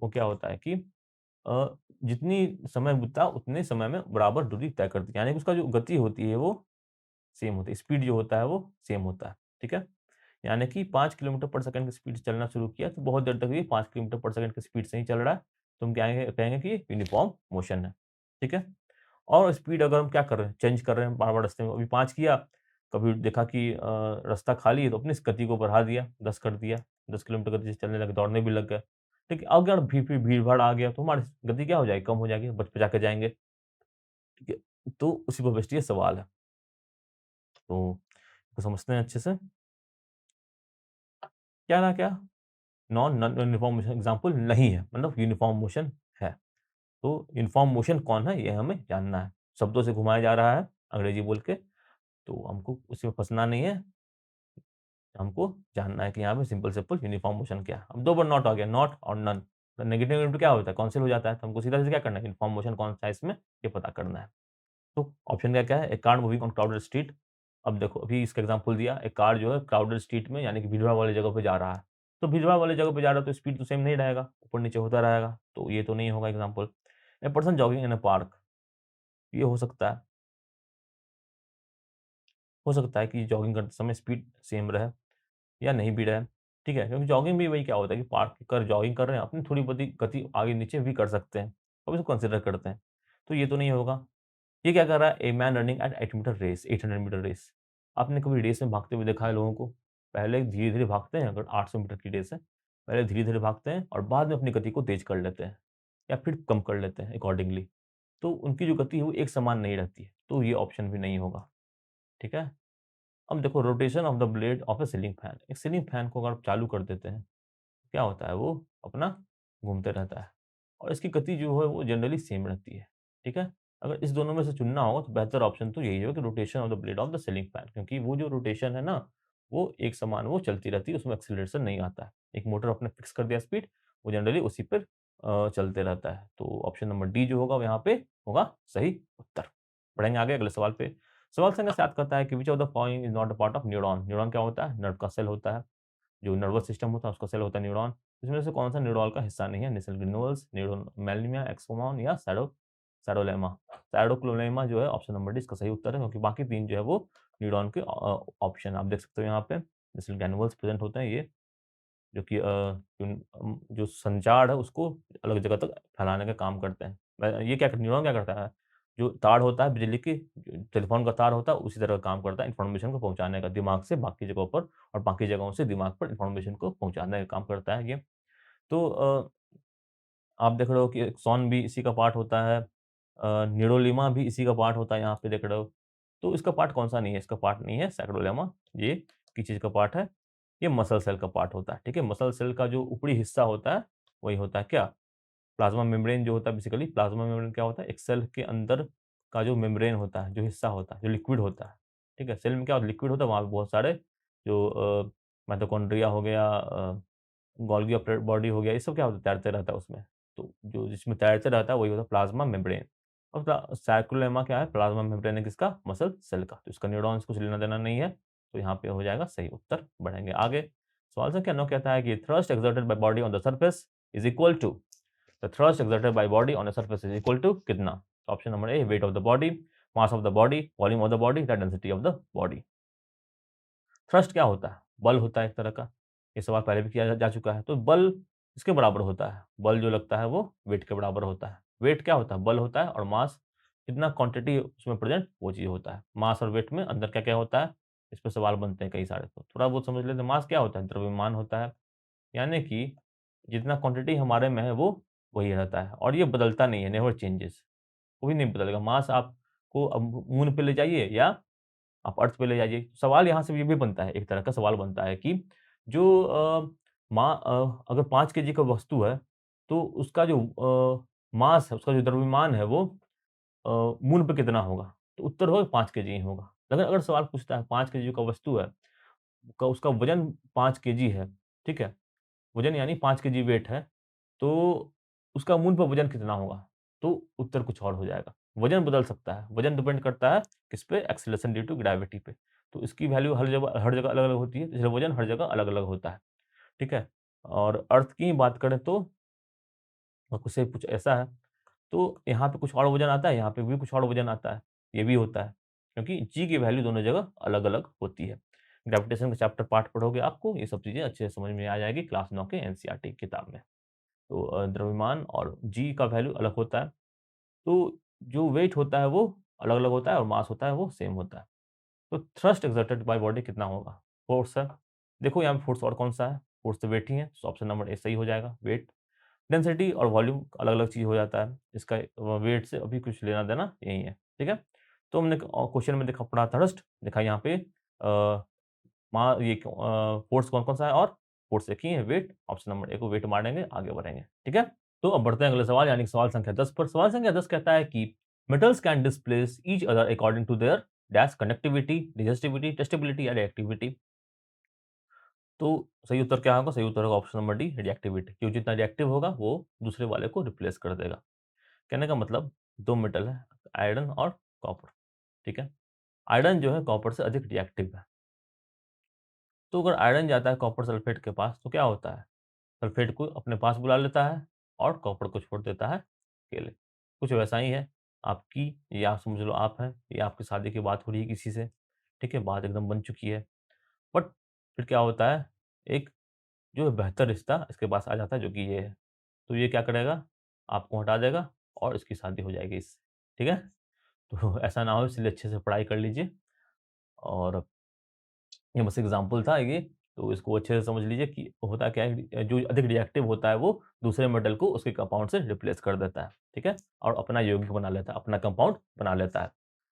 वो क्या होता है कि जितनी समय बीतता है, उतने समय में बराबर दूरी तय करती है। यानी कि उसका जो गति होती है, वो सेम होती है। स्पीड जो होता है, वो सेम होता है, ठीक है? यानी कि 5 किलोमीटर पर सेकंड की स्पीड से चलना शुरू किया, तो बहुत देर तक ये 5 किलोमीटर पर सेकंड की स्पीड से ही चल रहा है। तो हम कहेंगे कि ये यूनिफ़ॉर्म मोशन है, ठीक है? और स्पीड अगर हम क्या कर रहे हैं, चेंज कर रहे हैं बार-बार रास्ते में, अभी 5 किया, कभी देखा कि रास्ता खाली है, तो अपनी इस गति को बढ़ा दिया, 10 कर दिया, 10 किलोमीटर गति से चलने लगे, दौड़ने भी लग गए। ठीक है? अब अगर फिर भीड़-भाड़ आ गया, तो हमारी गति क्या हो जाएगी, कम हो जाएगी, बच-बचा के जाएँगे, ठीक है? तो उसी पर बेस्ड ये सवाल है। तो इसको समझते हैं अच्छे से। क्या ना क्या? नॉन यूनिफ़ॉर्म मोशन एग्ज़ाम्पल नहीं है, मतलब यूनिफ़ॉर्म मोशन है। तो यूनिफ़ॉर्म मोशन कौन है, ये हमें जानना है। शब्दों से घुमाया जा रहा है अंग्रेज़ी बोल के, तो हमको उसमें फँसना नहीं है। हमको जानना है कि यहाँ पे सिंपल यूनिफ़ॉर्म मोशन क्या है। अब 2 बार नॉट आ गया, नॉट और नन। तो नेगेटिव इनटू क्या होता है? कैंसल हो जाता है, तो हमको सीधा-सीधा क्या करना है? यूनिफ़ॉर्म मोशन कौन-सा है इसमें, ये पता करना है। तो ऑप्शन क्या क्या है? A car moving on crowded street. अब देखो, अभी इसका एग्ज़ाम्पल दिया, एक कार जो है क्राउडेड स्ट्रीट में यानी कि भीड़-भाड़ वाली जगह पे जा रहा है। तो भीड़-भाड़ वाली जगह पे जा रहा है तो स्पीड तो सेम नहीं रहेगा, ऊपर-नीचे होता रहेगा, तो ये तो नहीं होगा example. A person jogging in a park, ये हो सकता है कि जॉगिंग करते समय स्पीड सेम रहे या नहीं भी रहे, ठीक है? क्योंकि जॉगिंग भी वही क्या होता है कि पार्क कर जॉगिंग कर रहे हैं, अपनी थोड़ी बहुती गति आगे-नीचे भी कर सकते हैं, अब इसको कंसिडर करते हैं। तो ये तो नहीं होगा। ये क्या कर रहा है? A man running at 8 metre race 800 metre race. आपने कभी रेस में भागते हुए देखा है लोगों को? पहले धीरे-धीरे भागते हैं, अगर 800 मीटर की रेस है, पहले धीरे-धीरे भागते हैं और बाद में अपनी गति को तेज़ कर लेते हैं या फिर कम कर लेते हैं अकॉर्डिंगली। तो उनकी जो गति है वो एक समान नहीं रहती है, तो ये ऑप्शन भी नहीं होगा, ठीक है? अब देखो, rotation of the blade of a ceiling fan. एक सीलिंग फैन को अगर आप चालू कर देते हैं, क्या होता है? वो अपना घूमते रहता है और इसकी गति जो है वो जनरली सेम रहती है, ठीक है? अगर इस दोनों में से चुनना हो तो बेहतर ऑप्शन तो यही है कि rotation of the blade of the ceiling fan, क्योंकि वो जो रोटेशन है ना, वो एक समान वो चलती रहती है, उसमें एक्सेलरेशन नहीं आता है। एक मोटर आपने फिक्स कर दिया स्पीड, वो जनरली उसी पर चलते रहता है। तो ऑप्शन नंबर डी जो होगा वो यहाँ पे होगा सही उत्तर। बढ़ेंगे आगे अगले सवाल पे। सवाल संख्या 7 कहता है कि which of the following is not a part of neuron? Neuron क्या होता है? नर्व का सेल होता है। जो नर्वस सिस्टम होता है उसका सेल होता है न्यूरॉन। इसमें से कौन-सा न्यूरॉन का हिस्सा नहीं है? नेसल ग्रैन्युल्स, न्यूरोमेलानिया, एक्सोन या सैरोलेमा। सैरोक्लोलेमा जो है ऑप्शन नंबर डी इसका सही उत्तर है, क्योंकि बाकी 3 जो है वो न्यूरॉन के ऑप्शन आप देख सकते हो यहाँ पे। नेसल ग्रैन्युल्स प्रेज़ेंट होते हैं ये, जो कि जो संचार है उसको अलग जगह तक फैलाने का काम करते हैं। ये क्या न्यूरॉन क्या करता है? जो तार होता है बिजली की, टेलीफ़ोन का तार होता है उसी तरह का काम करता है इन्फॉर्मेशन को पहुँचाने का, दिमाग से बाकी जगहों पर और बाकी जगहों से दिमाग पर इन्फॉर्मेशन को पहुँचाने का काम करता है ये। तो आप देख रहे हो कि एक्सॉन भी इसी का पार्ट होता है, न्यूरोलिमा भी इसी का पार्ट होता है, यहाँ पे देख रहे हो। तो इसका पार्ट कौन-सा नहीं है? इसका पार्ट नहीं है सैक्रोलिमा, ये किस चीज़ का पार्ट है? ये मसल सेल का पार्ट होता है, ठीक है? मसल सेल का जो ऊपरी हिस्सा होता है, वही होता है क्या? प्लाज़्मा मेम्ब्रेन जो होता है बेसिकली, प्लाज़्मा मेम्ब्रेन क्या होता है? एक सेल के अंदर का जो मेम्ब्रेन होता है, जो हिस्सा होता है, जो लिक्विड होता है, ठीक है? सेल में क्या होता है? लिक्विड होता है, वहाँ पे बहुत सारे जो माइटोकॉन्ड्रिया हो गया, गोल्गी ऑफ बॉडी हो गया, ये सब क्या होता है? तैरते रहता है उसमें। तो जो जिसमें तैरते रहता है वही होता है प्लाज़्मा मेम्ब्रेन। और सार्कोलेमा क्या है? प्लाज़्मा मेम्ब्रेन है किसका? मसल सेल का। तो इसका न्यूरॉन से कुछ लेना-देना नहीं है, तो यहाँ पे हो जाएगा सही उत्तर। बढ़ेंगे आगे। सवाल संख्या 9 कहता है कि thrust exerted by body on the surface is equal to the thrust exerted by body on the surface is equal to कितना? Option number A weight of the body, mass of the body, volume of the body, the density of the body. Thrust क्या होता है? बल होता है एक तरह का। ये सवाल पहले भी किया जा चुका है। तो बल किसके बराबर होता है? बल जो लगता है वो वेट के बराबर होता है। वेट क्या होता है? बल होता है और मास कितना क्वांटिटी उसमें प्रेज़ेंट वो चीज़ होता है। मास और वेट में अंदर क्या-क्या होता है? इस पे सवाल बनते हैं कई सारे तो थोड़ा बहुत समझ लेते हैं। मास क्या होता है? द्रव्यमान होता है। यानी कि जितना क्वांटिटी हमारे में है वो वही रहता है और ये बदलता नहीं है, नेवर चेंजेस। कभी नहीं बदलेगा। मास आपको अब मून पे ले जाइए या आप अर्थ पे ले जाइए। सवाल यहाँ से ये भी बनता है, एक तरह का सवाल बनता है कि जो अगर 5 केजी का वस्तु है, तो उसका जो मास है, उसका जो द्रव्यमान है वो अ, मून पे कितना होगा? तो उत्तर होगा 5 केजी ही होगा। लेकिन अगर सवाल पूछता है 5 केजी का वस्तु है, का उसका वज़न 5 केजी है, ठीक है? वज़न यानी 5 केजी वेट है, तो उसका मून पे वज़न कितना होगा? तो उत्तर कुछ और हो जाएगा। वज़न बदल सकता है, वज़न डिपेंड करता है किस पे? एक्सेलरेशन ड्यू टू ग्रेविटी पे। तो इसकी वैल्यू हर जगह अलग-अलग होती है, इसलिए वज़न हर जगह अलग-अलग होता है, ठीक है? और अर्थ की बात करें तो कुछ कुछ ऐसा है, तो यहाँ पे कुछ और वज़न आता है, यहाँ पे भी कुछ और वज़न आता है, ये भी होता है, क्योंकि जी की वैल्यू दोनों जगह अलग-अलग होती है। ग्रेविटेशन का चैप्टर पार्ट पढ़ोगे आपको ये सब चीज़ें अच्छे से समझ में आ जाएगी क्लास 9 के एनसीईआरटी किताब में। तो द्रव्यमान और जी का वैल्यू अलग होता है। तो जो वेट होता है वो अलग-अलग होता है और मास होता है वो सेम होता है। तो थ्रस्ट एक्सर्टेड बाय बॉडी कितना होगा? फ़ोर्स है। देखो यहाँ पे फ़ोर्स और कौन-सा है? फ़ोर्स तो वेट ही है, तो ऑप्शन नंबर ए सही हो जाएगा, वेट। डेंसिटी और वॉल्यूम अलग-अलग चीज़ हो जाता है। इसका वेट से अभी कुछ लेना-देना नहीं है, ठीक है? तो हमने क्वेश्चन में देखा पढ़ा थर्स्ट, देखा यहाँ पे फोर्स कौन-कौन सा है और फोर्स एक ही है वेट, ऑप्शन नंबर ए को वेट मारेंगे, आगे बढ़ेंगे, ठीक है? तो अब बढ़ते हैं अगले सवाल यानी कि सवाल संख्या 10 पर। सवाल संख्या 10 कहता है कि metals can displace each other according to their dash conductivity, resistivity, testability या रिएक्टिविटी। तो सही उत्तर क्या होगा? सही उत्तर होगा ऑप्शन नंबर डी रिएक्टिविटी। क्यों? जितना रिएक्टिव होगा वो दूसरे वाले को रिप्लेस कर देगा। कहने का मतलब 2 मेटल है, आयरन और कॉपर, ठीक है? आयरन जो है कॉपर से अधिक रिएक्टिव है। तो अगर आयरन जाता है कॉपर सल्फेट के पास तो क्या होता है? सल्फेट को अपने पास बुला लेता है और कॉपर को छोड़ देता है अकेले। कुछ वैसा ही है, आपकी ये आप समझ लो आप हैं, ये आपकी शादी की बात हो रही है किसी से, ठीक है? बात एकदम बन चुकी है। बट फिर क्या होता है, एक जो है बेहतर रिश्ता इसके पास आ जाता है जो कि ये है। तो ये क्या करेगा, आपको हटा देगा और इसकी शादी हो जाएगी इससे, ठीक है? तो ऐसा ना हो इसलिए अच्छे से पढ़ाई कर लीजिए और ये बस एग्ज़ाम्पल था ये, तो इसको अच्छे से समझ लीजिए कि होता क्या है जो अधिक रिएक्टिव होता है वो दूसरे मेटल को उसके कंपाउंड से रिप्लेस कर देता है, ठीक है? और अपना यौगिक बना लेता है, अपना कंपाउंड बना लेता है।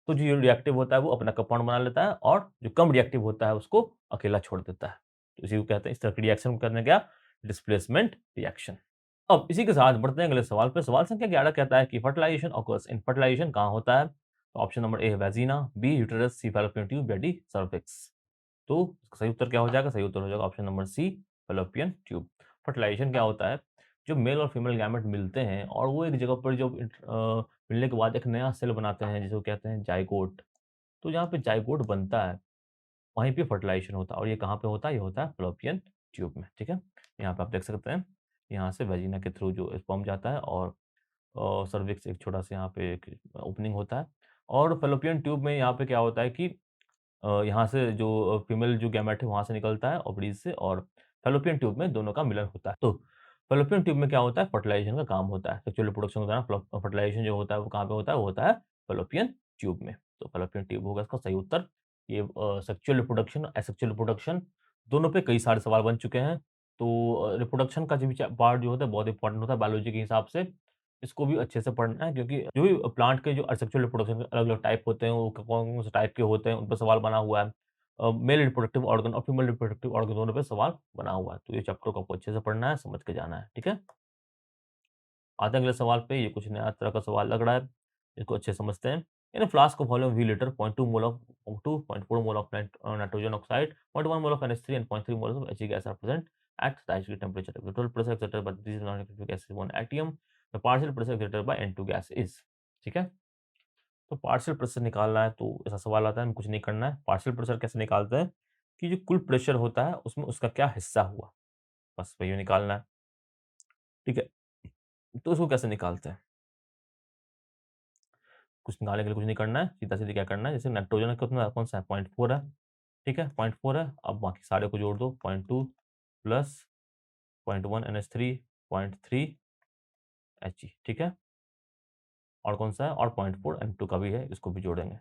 तो जो रिएक्टिव होता है वो अपना कंपाउंड बना लेता है और जो कम रिएक्टिव होता है उसको अकेला छोड़ देता है। तो इसी को कहते हैं इस तरह की रिएक्शन को कहते हैं क्या? Displacement reaction. अब इसी के साथ बढ़ते हैं अगले सवाल पे। सवाल संख्या 11 कहता है कि फर्टिलाइजेशन ऑकर्स इन फर्टिलाइजेशन कहाँ होता है? तो ऑप्शन नंबर ए है वैजिना, बी यूटेरस, सी फैलोपियन ट्यूब या डी सर्विक्स। तो इसका सही उत्तर क्या हो जाएगा? सही उत्तर हो जाएगा option number C fallopian tube. Fertilisation क्या होता है? जो मेल और फीमेल गैमेट मिलते हैं और वो एक जगह पर मिलने के बाद एक नया सेल बनाते हैं जिसे कहते हैं जाइगोट। तो जहाँ पे जाइगोट बनता है, वहीं पे फर्टिलाइजेशन होता है और ये कहाँ पे होता है? ये होता है फैलोपियन ट्यूब में, ठीक है? यहाँ पे आप देख सकते हैं, यहाँ से वैजिना के थ्रू जो स्पर्म जाता है और सर्विक्स एक छोटा-सा यहाँ पे एक ओपनिंग होता है और फैलोपियन ट्यूब में यहाँ पे क्या होता है कि यहाँ से जो फीमेल जो गैमेट है वहाँ से निकलता है ओवरीज़ से और फैलोपियन ट्यूब में दोनों का मिलन होता है। तो फैलोपियन ट्यूब में क्या होता है? फर्टिलाइज़ेशन का काम होता है। सेक्सुअल रिप्रोडक्शन के दौरान फर्टिलाइज़ेशन जो होता है वो कहाँ पे होता है फैलोपियन ट्यूब में। तो फैलोपियन ट्यूब होगा इसका सही उत्तर। ये सेक्सुअल रिप्रोडक्शन, एसेक्सुअल रिप्रोडक्शन दोनों पे कई सारे सवाल बन चुके हैं। तो रिप्रोडक्शन का जो भी पार्ट जो होता है बहुत इंपॉर्टेंट होता है बायोलॉजी के हिसाब से। इसको भी अच्छे से पढ़ना है क्योंकि जो भी प्लांट के जो असेक्सुअल रिप्रोडक्शन के अलग-अलग टाइप होते हैं, वो कौन-कौन से टाइप के होते हैं, उन पे सवाल बना हुआ है। मेल रिप्रोडक्टिव ऑर्गन और फीमेल रिप्रोडक्टिव ऑर्गन दोनों पे सवाल बना हुआ है। तो ये चैप्टर को आपको अच्छे से पढ़ना है, समझ के जाना है, ठीक है? आते हैं अगले सवाल पे, ये कुछ नया तरह का सवाल लग रहा है, इसको अच्छे से समझते हैं। In a flask of volume V litre 0.2 mole of O2, 0.4 mole of nitrogen oxide, 0.1 mole of NH3 and 0.3 moles of He gas are present at the isolate temperature. The total pressure exerted by these non-reactive gases is 1 atm. The partial pressure exerted by N2 gas is, ठीक है? तो partial pressure निकालना है तो ऐसा सवाल आता है, हमें कुछ नहीं करना है। पार्शियल प्रेशर कैसे निकालते हैं कि जो कुल प्रेशर होता है उसमें उसका क्या हिस्सा हुआ, बस वही निकालना है, ठीक है? तो उसको कैसे निकालते हैं? कुछ निकालने के लिए कुछ नहीं करना है, सीधा-सीधा क्या करना है, जैसे नाइट्रोजन का कितना कौन-सा है 0.4 है, ठीक है? 0.4 है, अब बाकी सारे को जोड़ दो 0.2 प्लस 0.1 NH3, 0.3 He, ठीक है? और कौन-सा है और 0.4 N2 का भी है, इसको भी जोड़ेंगे।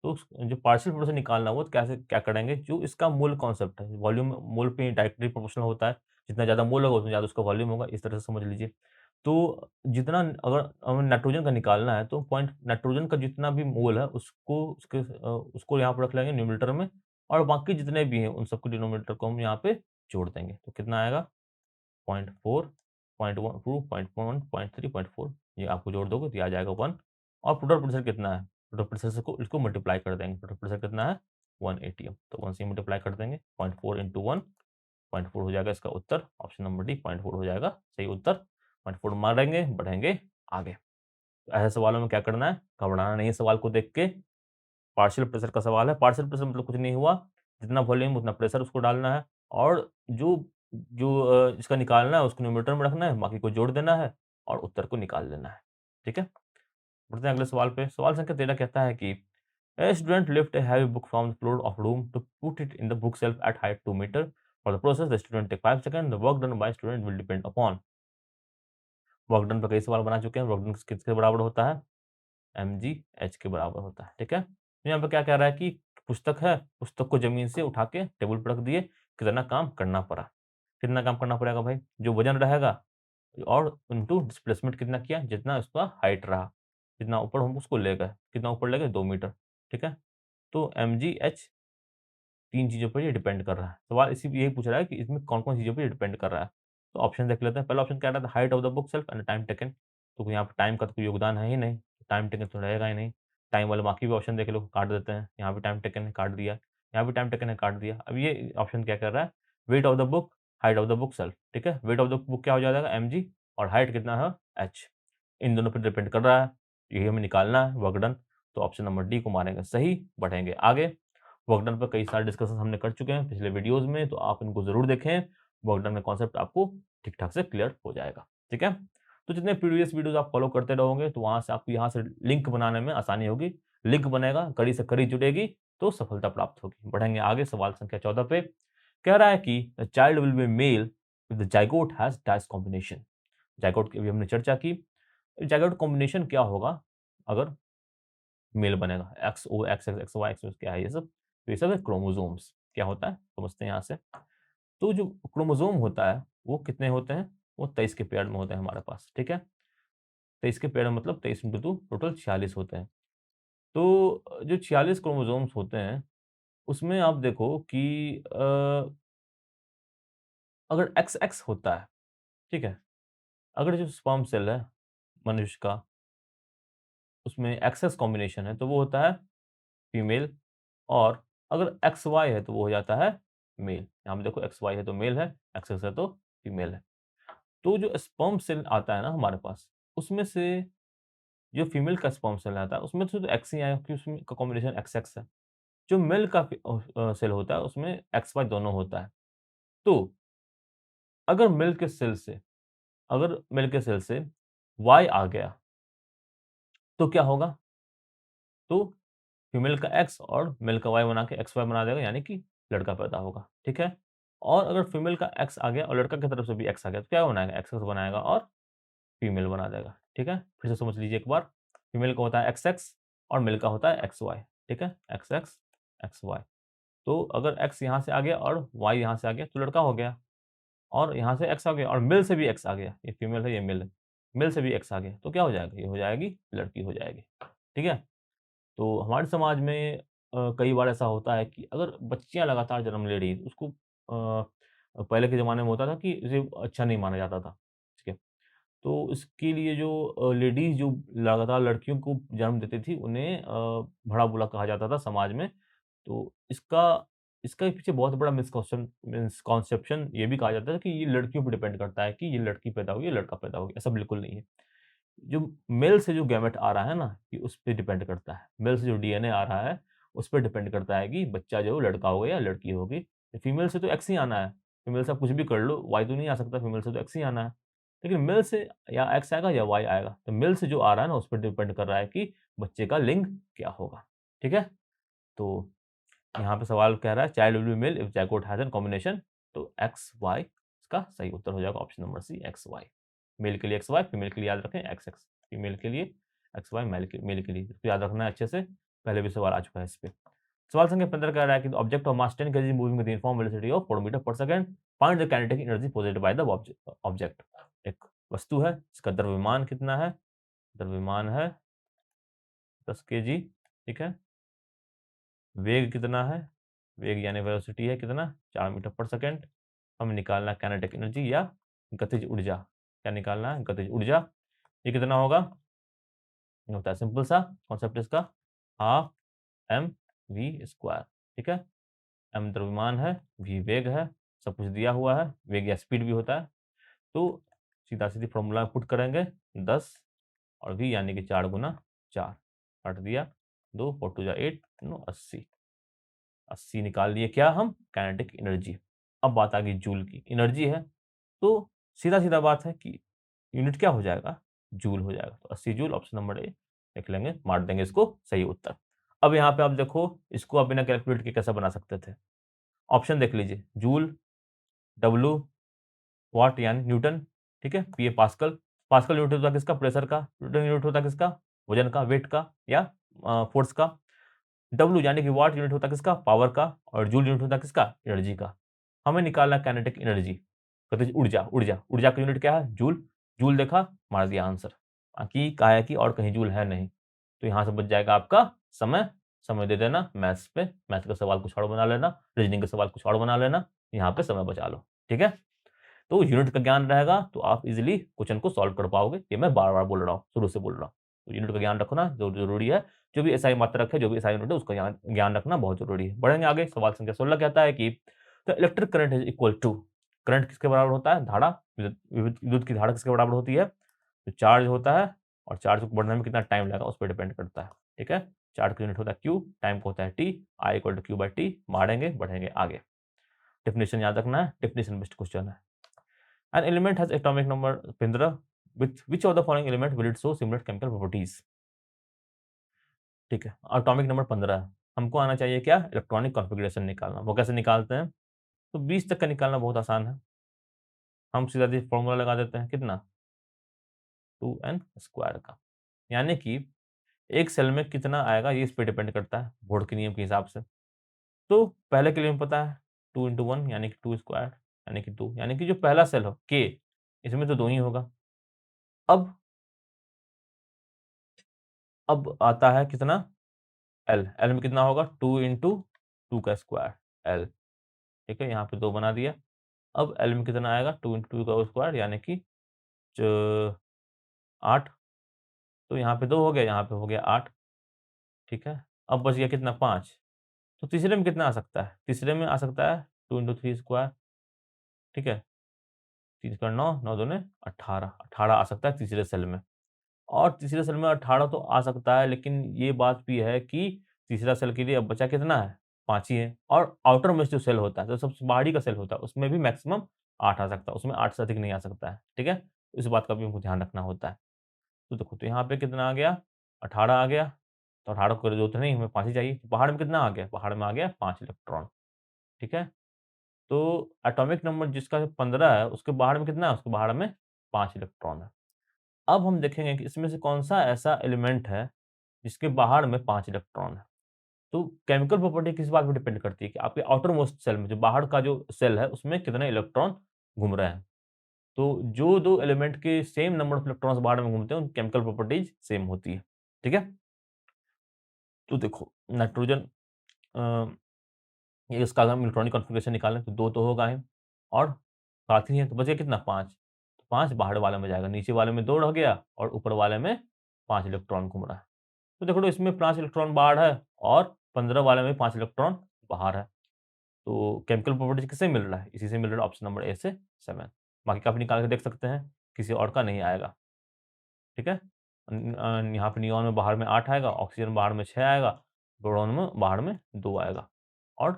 तो उस जो पार्शियल फ्रैक्शन निकालना हो तो कैसे क्या करेंगे, जो इसका मूल कॉन्सेप्ट है, वॉल्यूम मोल पे डायरेक्टली प्रोपोर्शनल होता है, जितना ज़्यादा मोल होगा उतना ज़्यादा उसका वॉल्यूम होगा, इस तरह से समझ लीजिए। तो जितना अगर हमें नाइट्रोजन का निकालना है तो पॉइंट नाइट्रोजन का जितना भी मोल है उसको यहाँ पे रख लेंगे न्यूमरेटर में और बाकी जितने भी हैं उन सबके डिनोमिनेटर को हम यहाँ पे जोड़ देंगे। तो कितना आएगा 0.4, 0.12, 0.1, 0.3, 0.4 ये आपको जोड़ दोगे तो ये आ जाएगा 1 और टोटल प्रेशर कितना है? टोटल प्रेशर से को इसको मल्टीप्लाई कर देंगे। टोटल प्रेशर कितना है? 1 एटीएम तो 1 से मल्टीप्लाई कर देंगे 0.4 इंटू 1 0.4 हो जाएगा इसका उत्तर ऑप्शन नंबर डी 0.4 हो जाएगा सही उत्तर। 0.4 मारेंगे, बढ़ेंगे आगे। तो ऐसे सवालों में क्या करना है? घबराना नहीं है सवाल को देख के। पार्शियल प्रेशर का सवाल है, पार्शियल प्रेशर मतलब कुछ नहीं हुआ, जितना वॉल्यूम उतना प्रेशर उसको डालना है और जो जो इसका निकालना है उसको न्यूमरेटर में रखना है, बाकी को जोड़ देना है और उत्तर को निकाल लेना है। ठीक है? बढ़ते हैं अगले सवाल पे। सवाल संख्या 13 कहता है कि a student lift a heavy book from the floor of room to put it in the book shelf at height 2 metre. For the process the student take 5 second. The work done by student will depend upon. Work done पे कई सवाल बना चुके हैं। Work done किसके बराबर होता है? mgh के बराबर होता है, ठीक है? तो यहाँ पे क्या कह रहा है कि पुस्तक है, पुस्तक को ज़मीन से उठा के टेबल पे रख दिए, कितना काम करना पड़ा? कितना काम करना पड़ेगा भाई? जो वज़न रहेगा और इंटू डिस्प्लेसमेंट कितना किया? जितना उसका हाइट रहा। जितना ऊपर हम उसको ले गए, कितना ऊपर ले गए 2 मीटर, ठीक है? तो mgh 3 चीज़ों पर ये डिपेंड कर रहा है। सवाल इसी यही पूछ रहा है कि इसमें कौन-कौन चीज़ों पे ये डिपेंड कर रहा है। तो ऑप्शन देख लेते हैं। पहला ऑप्शन क्या रहा था, height of the book shelf and time taken. तो यहाँ पे टाइम का तो कोई योगदान है ही नहीं, टाइम टेकन तो रहेगा ही नहीं। टाइम वाले बाकी भी ऑप्शन देख लो, काट देते हैं। यहाँ पे टाइम टेकन है, काट दिया। यहाँ पे टाइम टेकन है, काट दिया। अब ये ऑप्शन क्या कर रहा है, wait of the book, height of the book shelf, ठीक है? वेट ऑफ द बुक क्या हो जाएगा mg, और हाइट कितना है h। इन दोनों पे डिपेंड कर रहा है, यही हमें निकालना है, वर्क डन। तो ऑप्शन नंबर डी को मारेंगे सही, बढ़ेंगे आगे। वर्क डन पर कई सारे डिस्कशन हमने कर चुके हैं पिछले वीडियोस में, तो आप इनको ज़रूर देखें। वर्क डन का कॉन्सेप्ट आपको ठीक-ठाक से क्लियर हो जाएगा, ठीक है? तो जितने प्रीवियस वीडियोस आप फॉलो करते रहोगे, तो वहाँ से आपको यहाँ से लिंक बनाने में आसानी होगी। लिंक बनेगा, कड़ी से कड़ी जुड़ेगी, तो सफलता प्राप्त होगी। बढ़ेंगे आगे सवाल संख्या 14 पे। कह रहा है कि the child will be male if the zygote has dice combination. Zygote की अभी हमने चर्चा की। ज़ाइगोट कॉम्बिनेशन क्या होगा अगर मेल बनेगा? XO, XX, XY, XY क्या है ये सब? तो ये सब है क्रोमोसोम्स। क्या होता है? समझते हैं यहाँ से। तो जो क्रोमोसोम होता है, वो कितने होते हैं? वो 23 के पेयर में होते हैं हमारे पास, ठीक है? 23 के पेयर मतलब 23 इंटू 2 टोटल 46 होते हैं। तो जो 46 क्रोमोसोम्स होते हैं, उसमें आप देखो कि अगर XX होता है, ठीक है? अगर जो स्पर्म सेल है मनुष्य का, उसमें एक्सेस कॉम्बिनेशन है, तो वो होता है फीमेल। और अगर XY है, तो वो हो जाता है मेल। यहाँ पे देखो XY है तो मेल है, एक्सेस है तो फीमेल है। तो जो स्पर्म सेल आता है ना हमारे पास, उसमें से जो फीमेल का स्पर्म सेल आता है, उसमें तो एक्स ही आएगा क्योंकि उसमें का कॉम्बिनेशन XX है। जो मेल का सेल होता है, उसमें XY दोनों होता है। तो अगर मेल के सेल से Y आ गया, तो क्या होगा? तो फीमेल का X और मेल का Y बना के XY बना देगा, यानी कि लड़का पैदा होगा, ठीक है? और अगर फीमेल का X आ गया और लड़का की तरफ से भी X आ गया, तो क्या बनाएगा? XX बनाएगा और फीमेल बना देगा, ठीक है? फिर से समझ लीजिए एक बार, फीमेल का होता है XX और मेल का होता है XY, ठीक है? XX, XY। तो अगर X यहाँ से आ गया और Y यहाँ से आ गया, तो लड़का हो गया। और यहाँ से X आ गया और मेल से भी X आ गया, ये फीमेल है, ये मेल है। मेल से भी X आ गया, तो क्या हो जाएगा? ये हो जाएगी लड़की हो जाएगी, ठीक है? तो हमारे समाज में कई बार ऐसा होता है कि अगर बच्चियाँ लगातार जन्म ले रही हैं, उसको पहले के ज़माने में होता था कि इसे अच्छा नहीं माना जाता था, ठीक है? तो इसके लिए जो लेडीज़ जो लगातार लड़कियों को जन्म देती थी, उन्हें भड़ा-बुरा कहा जाता था समाज में। तो इसका इसका पीछे बहुत बड़ा मिसकॉन्सेप्शन ये भी कहा जाता है कि ये लड़कियों पे डिपेंड करता है कि ये लड़की पैदा हुई है, लड़का पैदा हो गया, ऐसा बिल्कुल नहीं है। जो मेल से जो गैमेट आ रहा है ना, ये उस पे डिपेंड करता है। मेल से जो डीएनए आ रहा है, उस पे डिपेंड करता है कि बच्चा जो लड़का होगा या लड़की होगी। फीमेल से तो एक्स ही आना है। फीमेल से आप कुछ भी कर लो, वाई तो नहीं आ सकता, फीमेल से तो एक्स ही आना है। लेकिन मेल से या एक्स आएगा या वाई आएगा। तो मेल से जो आ रहा है ना, उस पे डिपेंड कर रहा है कि बच्चे का लिंग क्या होगा। ठीक है? तो यहाँ पे सवाल कह रहा है child will be male if zygote has an combination. तो एक्स, वाई इसका सही उत्तर हो जाएगा option number C, X, Y. Male के लिए एक्स, वाई, फीमेल के लिए याद रखें एक्स, एक्स। फीमेल के लिए एक्स, वाई, मेल के लिए। इसको याद रखना है अच्छे से, पहले भी सवाल आ चुका है इस पे। सवाल संख्या 15 कह रहा है कि object of mass 10 KG moving with uniform velocity of 4 metre पर second, find the kinetic energy possessed by the object. एक वस्तु है, इसका द्रव्यमान कितना है? द्रव्यमान है 10 केजी, ठीक है? वेग कितना है? वेग यानी वेलोसिटी है कितना? 4 मीटर पर सेकंड। हमें निकालना है काइनेटिक एनर्जी या गतिज ऊर्जा। क्या निकालना है? गतिज ऊर्जा। ये कितना होगा? ये होता है सिंपल सा कॉन्सेप्ट इसका, हाफ एम वी स्क्वायर, ठीक है? एम द्रव्यमान है, वी वेग है, सब कुछ दिया हुआ है, वेग या स्पीड भी होता है। तो सीधा-सीधी फॉर्मूला पुट करेंगे 10 और वी यानी कि 4 गुना 4 काट दिया, 2 4 2 जा 8 9 80। 80 निकाल लिए क्या हम? Kinetic energy. अब बात आ गई जूल की, एनर्जी है, तो सीधा-सीधा बात है कि यूनिट क्या हो जाएगा? जूल हो जाएगा। तो 80 जूल ऑप्शन नंबर ए लिख लेंगे, मार देंगे इसको सही उत्तर। अब यहाँ पे आप देखो, इसको आप बिना कैलकुलेट के कैसे बना सकते थे? ऑप्शन देख लीजिए, जूल, डब्लू, वाट यानी न्यूटन, ठीक है? पीए पास्कल, पास्कल यूनिट होता है किसका? प्रेशर का। न्यूटन यूनिट होता है किसका? वजन का, वेट का या फोर्स का। डब्ल्यू यानी कि वाट यूनिट होता है किसका? पावर का। और जूल यूनिट होता है किसका? एनर्जी का। हमें निकालना है काइनेटिक एनर्जी, गतिज ऊर्जा, ऊर्जा का यूनिट क्या है? जूल। जूल देखा, मार दिया आंसर। बाकी काया की और कहीं जूल है नहीं। तो यहाँ से बच जाएगा आपका समय, समय दे देना मैथ्स पे, मैथ का सवाल कुछ और बना लेना, रीजनिंग का सवाल कुछ और बना लेना, यहाँ पे समय बचा लो, ठीक है? तो यूनिट का ज्ञान रहेगा तो आप इज़िली क्वेश्चन को सॉल्व कर पाओगे, ये मैं बार-बार बोल रहा हूँ, शुरू से बोल रहा हूँ। तो यूनिट का ज्ञान रखना ज़रूरी है, जो भी एसआई मात्रक है, जो भी एसआई यूनिट है, उसका ज्ञान ज्ञान रखना बहुत ज़रूरी है। बढ़ेंगे आगे, सवाल संख्या 16 कहता है कि the electric current is equal to, current किसके बराबर होता है? धारा, विद्युत की धारा किसके बराबर होती है? जो चार्ज होता है, और चार्ज को बढ़ने में कितना टाइम लगेगा उस पे डिपेंड करता है, ठीक है? चार्ज का यूनिट होता है Q, टाइम का होता है T, I equal to Q/T। बढ़ेंगे, बढ़ेंगे आगे। डेफिनिशन याद रखना है, डेफिनिशन बेस्ड क्वेश्चन है। An element has atomic number 15, with which of the following element will it show similar chemical properties? ठीक है, एटॉमिक नंबर 15 है। हमको आना चाहिए क्या? इलेक्ट्रॉनिक कॉन्फ़िगरेशन निकालना। वो कैसे निकालते हैं? तो 20 तक का निकालना बहुत आसान है। हम सीधा-सीधा फॉर्मूला लगा देते हैं, कितना? 2n स्क्वायर का। यानी कि एक सेल में कितना आएगा ये इस पे डिपेंड करता है, बोर्ड के नियम के हिसाब से। तो पहले के लिए हमें पता है 2 into 1 यानी कि 2 स्क्वायर यानी कि 2, यानी कि जो पहला सेल हो K, इसमें तो 2 ही होगा। अब आता है कितना? L, L में कितना होगा? 2 into 2 का स्क्वायर L, ठीक है? यहाँ पे 2 बना दिया। अब L में कितना आएगा? 2 into 2 का स्क्वायर यानी कि च 8। तो यहाँ पे 2 हो गया, यहाँ पे हो गया 8, ठीक है? अब बच गया कितना? 5। तो तीसरे में कितना आ सकता है? तीसरे में आ सकता है 2 into 3 स्क्वायर, ठीक है? 3 स्क्वायर 9, 9 दूने 18, 18 आ सकता है तीसरे सेल में। और तीसरे सेल में 18 तो आ सकता है, लेकिन ये बात भी है कि तीसरा सेल के लिए अब बचा कितना है? 5 ही है, और आउटर मोस्ट जो सेल होता है, जो सबसे बाहरी का सेल होता है, उसमें भी मैक्सिमम 8 आ सकता है, उसमें 8 से अधिक नहीं आ सकता है, ठीक है? इस बात का भी हमको ध्यान रखना होता है। तो देखो, तो यहाँ पे कितना आ गया? 18 आ गया, तो 18 को ज़रूरत नहीं, हमें 5 ही चाहिए। तो बाहर में कितना आ गया? बाहर में आ गया 5 इलेक्ट्रॉन, ठीक है? तो एटॉमिक नंबर जिसका 15 है, उसके बाहर में कितना है? उसके बाहर में 5 इलेक्ट्रॉन है। अब हम देखेंगे कि इसमें से कौन-सा ऐसा एलिमेंट है जिसके बाहर में 5 इलेक्ट्रॉन है। तो केमिकल प्रॉपर्टी किस बात पे डिपेंड करती है कि आपके आउटर मोस्ट सेल में, जो बाहर का जो सेल है, उसमें कितने इलेक्ट्रॉन घूम रहे हैं। तो जो 2 एलिमेंट के सेम नंबर ऑफ इलेक्ट्रॉन्स बाहर में घूमते हैं, उनकी केमिकल प्रॉपर्टीज सेम होती है। ठीक है? तो देखो, नाइट्रोजन, अ, ये इसका अगर हम इलेक्ट्रॉनिक कॉन्फ़िगरेशन निकालें तो 2 तो होगा ही, और साथ ही है तो बचा कितना? 5। तो 5 बाहर वाले में जाएगा, नीचे वाले में 2 रह गया और ऊपर वाले में 5 इलेक्ट्रॉन घूम रहा है। तो देखो, तो इसमें 5 इलेक्ट्रॉन बाहर है और 15 वाले में 5 इलेक्ट्रॉन बाहर है। तो केमिकल प्रॉपर्टीज़ किससे मिल रहा है? इसी से मिल रहा है, ऑप्शन नंबर ए से 7। बाकी का आप निकाल के देख सकते हैं, किसी और का नहीं आएगा, ठीक है? यहाँ पे नियॉन में बाहर में 8 आएगा, ऑक्सीजन बाहर में 6 आएगा, बोरोन में बाहर में 2 आएगा, और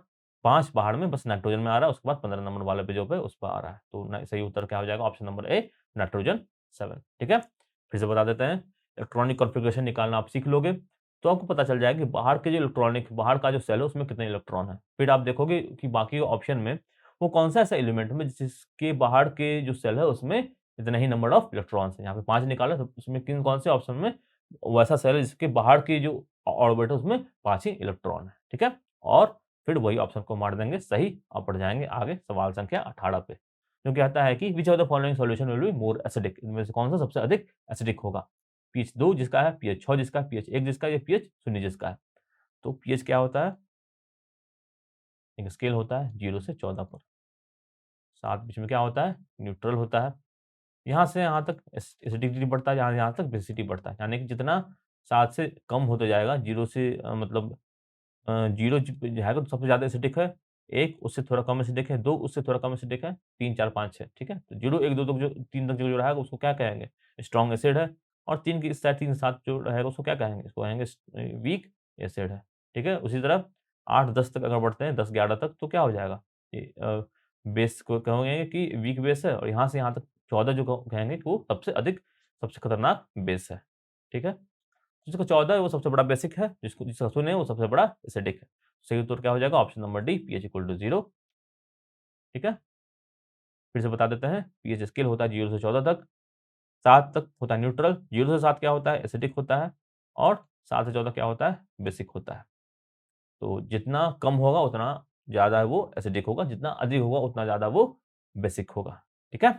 5 बाहर में बस नाइट्रोजन में आ रहा है, उसके बाद 15 नंबर वाले पे जो पे उस पे आ रहा है। तो न सही उत्तर क्या हो जाएगा? ऑप्शन नंबर ए, नाइट्रोजन 7, ठीक है? फिर से बता देते हैं, इलेक्ट्रॉनिक कॉन्फ़िगरेशन निकालना आप सीख लोगे, तो आपको पता चल जाएगा कि बाहर के जो इलेक्ट्रॉनिक, बाहर का जो सेल है उसमें कितने इलेक्ट्रॉन हैं। फिर आप देखोगे कि बाकी ऑप्शन में वो कौन-सा ऐसा एलिमेंट है जिसके बाहर के जो सेल है उसमें इतना ही नंबर ऑफ इलेक्ट्रॉन्स हैं। यहाँ पे 5 निकाला, तो उसमें किन कौन से ऑप्शन में वैसा सेल है जिसके बाहर की जो ऑर्बिट है उसमें 5 ही इलेक्ट्रॉन है, ठीक है? और फिर वही ऑप्शन को मार देंगे सही और बढ़ जाएँगे आगे सवाल संख्या 18 पे। जो कहता है कि which of the following solution will be more acidic, इनमें से कौन-सा सबसे अधिक एसिडिक होगा? पीएच 2 जिसका है, पीएच 6 जिसका है, पीएच 1 जिसका है, या पीएच 0 जिसका है। तो पीएच क्या होता है? एक स्केल होता है 0 से 14 पर। साथ बीच में क्या होता है? न्यूट्रल होता है। यहाँ से यहाँ तक एसिडिटी बढ़ता है, यहाँ यहाँ तक बेसिसिटी बढ़ता है। यानी कि जितना 7 से कम होता जाएगा, 0 से मतलब 0 जो है तो सबसे ज़्यादा एसिडिक है, 1 उससे थोड़ा कम एसिडिक है, 2 उससे थोड़ा कम एसिडिक है, 3, 4, 5, 6, ठीक है? तो 0, 1, 2 तक जो 3 तक जो रहेगा उसको क्या कहेंगे? स्ट्रॉन्ग एसिड है, और 3 की इस साइड 3 से 7 जो रहेगा उसको क्या कहेंगे? इसको कहेंगे वीक एसिड है, ठीक है? उसी तरह 8, 10 तक अगर बढ़ते हैं, 10, 11 तक तो क्या हो जाएगा? ये बेस को कहेंगे कि वीक बेस है, और यहाँ से यहाँ तक 14 जो कहेंगे कि वो सबसे अधिक, सबसे खतरनाक बेस है, ठीक है? जिसका 14 है वो सबसे बड़ा बेसिक है, जिसका 0 है वो सबसे बड़ा एसिडिक है। सही उत्तर क्या हो जाएगा? Option number D, pH equal to 0, ठीक है? फिर से बता देते हैं, पीएच स्केल होता है 0 से 14 तक, 7 तक होता है न्यूट्रल, 0 से 7 क्या होता है? एसिडिक होता है, और 7 से 14 क्या होता है? बेसिक होता है। तो जितना कम होगा उतना ज़्यादा वो एसिडिक होगा, जितना अधिक होगा उतना ज़्यादा वो बेसिक होगा, ठीक है?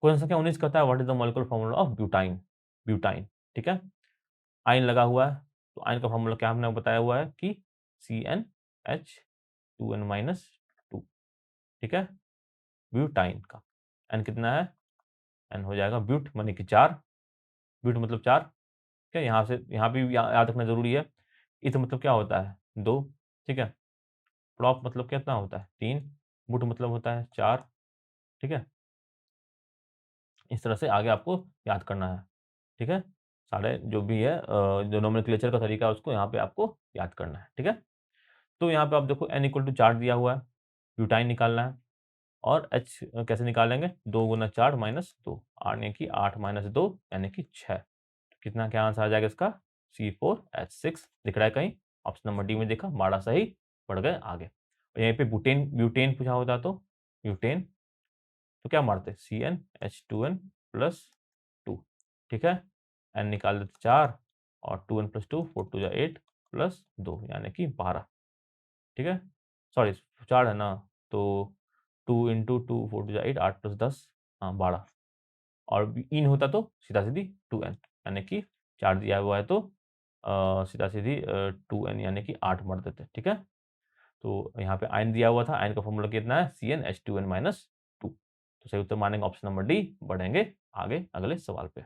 क्वेश्चन संख्या 19 कहता है what is the molecular formula of butyne, butyne, ठीक है। आयन लगा हुआ है, तो आयन का फार्मूला क्या हमने बताया हुआ है कि CnH2n-2, ठीक है, ब्यूटाइन का। एन कितना है, एन हो जाएगा ब्यूट माने कि 4, ब्यूट मतलब 4, ठीक है। यहाँ से यहाँ पे याद रखना जरूरी है। इत मतलब क्या होता है, 2, ठीक है। प्रॉप मतलब कितना होता है, 3, बुट मतलब होता है 4, ठीक है। इस तरह से आगे आपको याद करना है, ठीक है। सारे जो भी है जो नोमेनक्लेचर का तरीका है उसको यहाँ पे आपको याद करना है, ठीक है। तो यहाँ पे आप देखो n इक्वल टू 4 दिया हुआ है, ब्यूटाइन निकालना है और H कैसे निकालेंगे, 2 गुना 4 माइनस 2, यानी कि 8 माइनस 2 यानी कि 6। कितना क्या आंसर आ जाएगा इसका, C4H6 दिख रहा है कहीं, ऑप्शन नंबर डी में देखा, माड़ा सही, बढ़ गए आगे। और यहीं पे ब्यूटेन ब्यूटेन पूछा होता तो ब्यूटेन, तो क्या मारते CnH2n प्लस 2, ठीक है। n निकाल देते 4 और 2n प्लस 2, 4 2 8 प्लस 2 यानी कि 12, ठीक है। सॉरी 4 है ना, तो 2 इंटू 2 4 2 8, 8 प्लस 10, हाँ 12, और इन होता तो सीधा सीधी 2n, यानी कि 4 दिया हुआ है तो सीधा सीधी 2n यानी कि 8 मार देते, ठीक है। तो यहाँ पे आयन दिया हुआ था, आयन का फॉर्मूला कितना है, CnH2n-2। तो सही उत्तर मानेंगे ऑप्शन नंबर डी, बढ़ेंगे आगे अगले सवाल पे।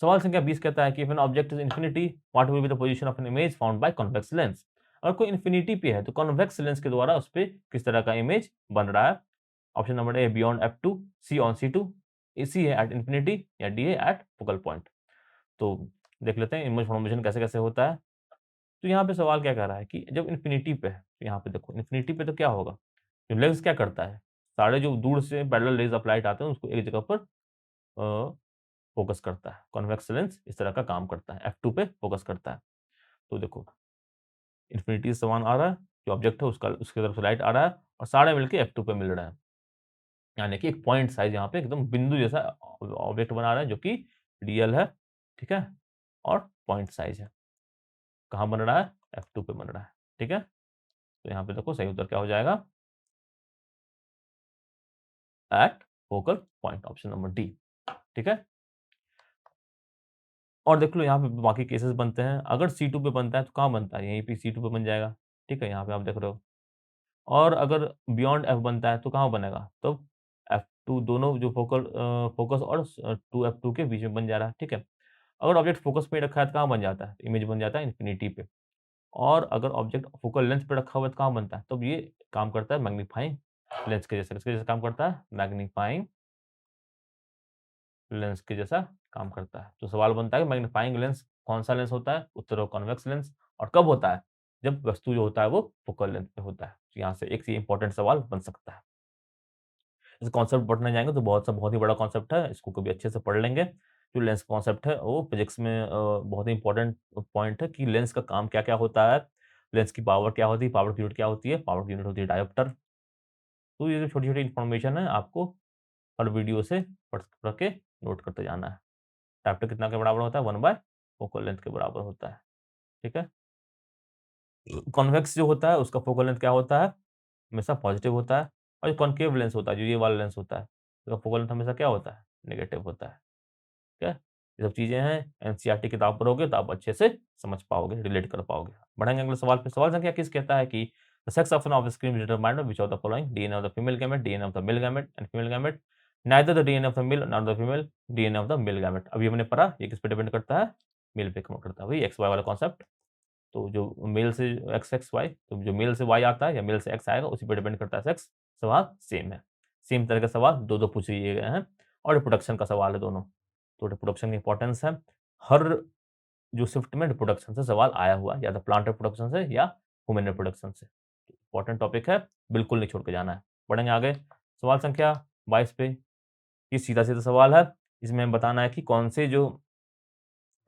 सवाल संख्या 20 कहता है कि if an object is infinity what will be the position of an image found by convex lens. अगर कोई इन्फिनिटी पे है तो कॉन्वेक्स लेंस के द्वारा उस पे किस तरह का इमेज बन रहा है। Option number A beyond f2, C on c2, C है एट इन्फिनिटी, या डी है एट फोकल पॉइंट। तो देख लेते हैं इमेज फॉर्मेशन कैसे कैसे होता है। तो यहाँ पे सवाल क्या कह रहा है कि जब इन्फिनिटी पे है, तो यहाँ पे देखो इन्फिनिटी पे तो क्या होगा, जो लेंस क्या करता है, सारे जो दूर से पैरेलल रेज ऑफ लाइट आते हैं उसको एक जगह पर फोकस करता है। कॉन्वेक्स लेंस इस तरह का काम करता है, f2 पे फोकस करता है। तो देखो इन्फिनिटी से समान आ रहा है, जो ऑब्जेक्ट है उसका उसकी तरफ से लाइट आ रहा है और सारे मिलके f2 पे मिल रहे हैं, यानी कि एक पॉइंट साइज यहाँ पे एकदम बिंदु जैसा ऑब्जेक्ट बना रहा है जो कि रियल है, ठीक है, और पॉइंट साइज है। कहाँ बन रहा है, f2 पे बन रहा है, ठीक है। तो यहाँ पे देखो सही उत्तर क्या हो जाएगा, at focal point, option number D, ठीक है। और देख लो यहाँ पे बाकी केसेस बनते हैं, अगर C2 पे बनता है तो कहाँ बनता है, यहीं पे C2 पे बन जाएगा, ठीक है, यहाँ पे आप देख रहे हो। और अगर बियॉन्ड f बनता है तो कहाँ बनेगा, तो f2 दोनों जो फोकस और 2f2 के बीच में बन जा रहा है, ठीक है। अगर ऑब्जेक्ट फोकस पे रखा है तो कहाँ बन जाता है, इमेज बन जाता है इन्फिनिटी पे। और अगर ऑब्जेक्ट फोकल लेंथ पे रखा हुआ है तो कहाँ बनता है, तो ये काम करता है मैग्नीफाइंग लेंस के जैसे, किसके जैसे काम करता है, मैग्नीफाइंग लेंस के जैसा काम करता है। तो सवाल बनता है कि मैग्नीफाइंग लेंस कौन सा लेंस होता है, उत्तर हो कॉन्वेक्स लेंस, और कब होता है, जब वस्तु जो होता है वो फोकल लेंथ पे होता है। तो यहाँ से एक इंपॉर्टेंट सवाल बन सकता है। इस कॉन्सेप्ट पढ़ने जाएंगे तो बहुत ही बड़ा कॉन्सेप्ट है, इसको कभी अच्छे से पढ़ लेंगे। जो लेंस कॉन्सेप्ट है वो फिजिक्स में बहुत ही इंपॉर्टेंट पॉइंट है कि लेंस का काम क्या क्या होता है, लेंस की पावर क्या होती है, पावर की यूनिट क्या होती है, पावर की यूनिट होती है डायोप्टर। तो ये जो छोटी छोटी इन्फॉर्मेशन है आपको हर वीडियो से पढ़ पढ़ के नोट करते जाना है। डायोप्टर कितना के बराबर होता है, 1/, फोकल लेंथ के बराबर होता है, ठीक है। कॉन्वेक्स जो होता है उसका फोकल लेंथ क्या होता है, हमेशा पॉजिटिव होता है। और जो कॉनकेव लेंस होता है, जो ये वाला लेंस होता है, उसका फोकल लेंथ हमेशा क्या होता है, नेगेटिव होता है, ठीक है। ये सब चीजें हैं, एनसीईआरटी किताब पढ़ोगे तो आप अच्छे से समझ पाओगे, रिलेट कर पाओगे। बढ़ेंगे अगले सवाल पे। सवाल संख्या 21 कहता है कि the sex of an offspring is determined by which of the following, DNA of the female gamete, DNA of the male gamete and female gamete, neither the DNA of the male not the female, DNA of the male gamete. अभी हमने पढ़ा ये किस पे depend करता है, mail पे convert करता है, वही एक्स वाई वाला कॉन्सेप्ट। तो जो मेल से एक्स एक्स वाई, तो जो मेल से वाई आता है या मेल से एक्स आएगा उसी पे डिपेंड करता है सेक्स। सवाल सेम है, सेम तरह के सवाल दो दो पूछ लिए गए हैं, और रिप्रोडक्शन का सवाल है दोनों। तो रिप्रोडक्शन की इंपॉर्टेंस है, हर जो शिफ्ट में रिप्रोडक्शन से सवाल आया हुआ है, या तो प्लांट रिप्रोडक्शन से या ह्यूमन रिप्रोडक्शन से। इंपॉर्टेंट टॉपिक है, बिल्कुल नहीं छोड़ के जाना है। बढ़ेंगे आगे सवाल संख्या 22 पे। ये सीधा सीधा सवाल है, इसमें बताना है कि कौन से जो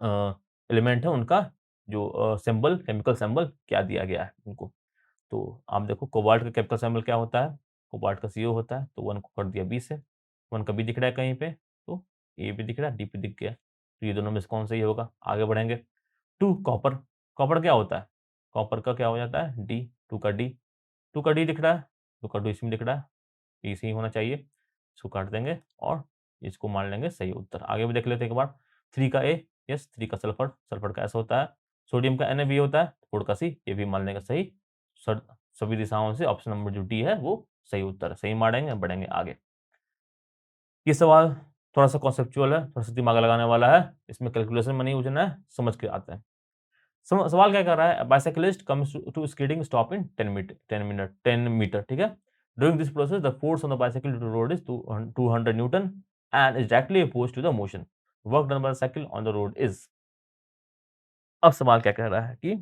एलिमेंट है उनका जो सिंबल, केमिकल सिंबल क्या दिया गया है उनको। तो आप देखो कोबाल्ट का केमिकल सिंबल क्या होता है, कोबाल्ट का CO होता है, तो 1 को कर दिया B से, 1 का B दिख रहा है कहीं पे, तो A भी दिख रहा है, D पे दिख गया, तो ये दोनों में से कौन सही होगा। आगे बढ़ेंगे। 2 कॉपर, कॉपर क्या होता है, कॉपर का क्या हो जाता है D, 2 का D, 2 का D दिख रहा है, 2 का D इसमें दिख रहा है, ये सही होना चाहिए। इसको काट देंगे और इसको मान लेंगे सही उत्तर। आगे भी देख लेते हैं एक बार। 3 का ए, यस 3 का सल्फर, सल्फर का एस होता है। सोडियम का Na भी होता है, 4 का सी, ये भी मान लेंगे सही। सर सभी दिशाओं से ऑप्शन नंबर जो डी है वो सही उत्तर है। सही मानेंगे, बढ़ेंगे आगे। ये सवाल थोड़ा-सा कॉन्सेप्चुअल है, थोड़ा-सा दिमाग लगाने वाला है। इसमें कैलकुलेशन में नहीं उलझना है, समझ के आते हैं। सवाल क्या कर रहा है? Bicyclist comes to skiing stop in 10 metre, ठीक है? During this process the force on the bicycle to road is 200 newton and is directly opposed to the motion. Work done by the cycle on the road is. अब सवाल क्या कह रहा है कि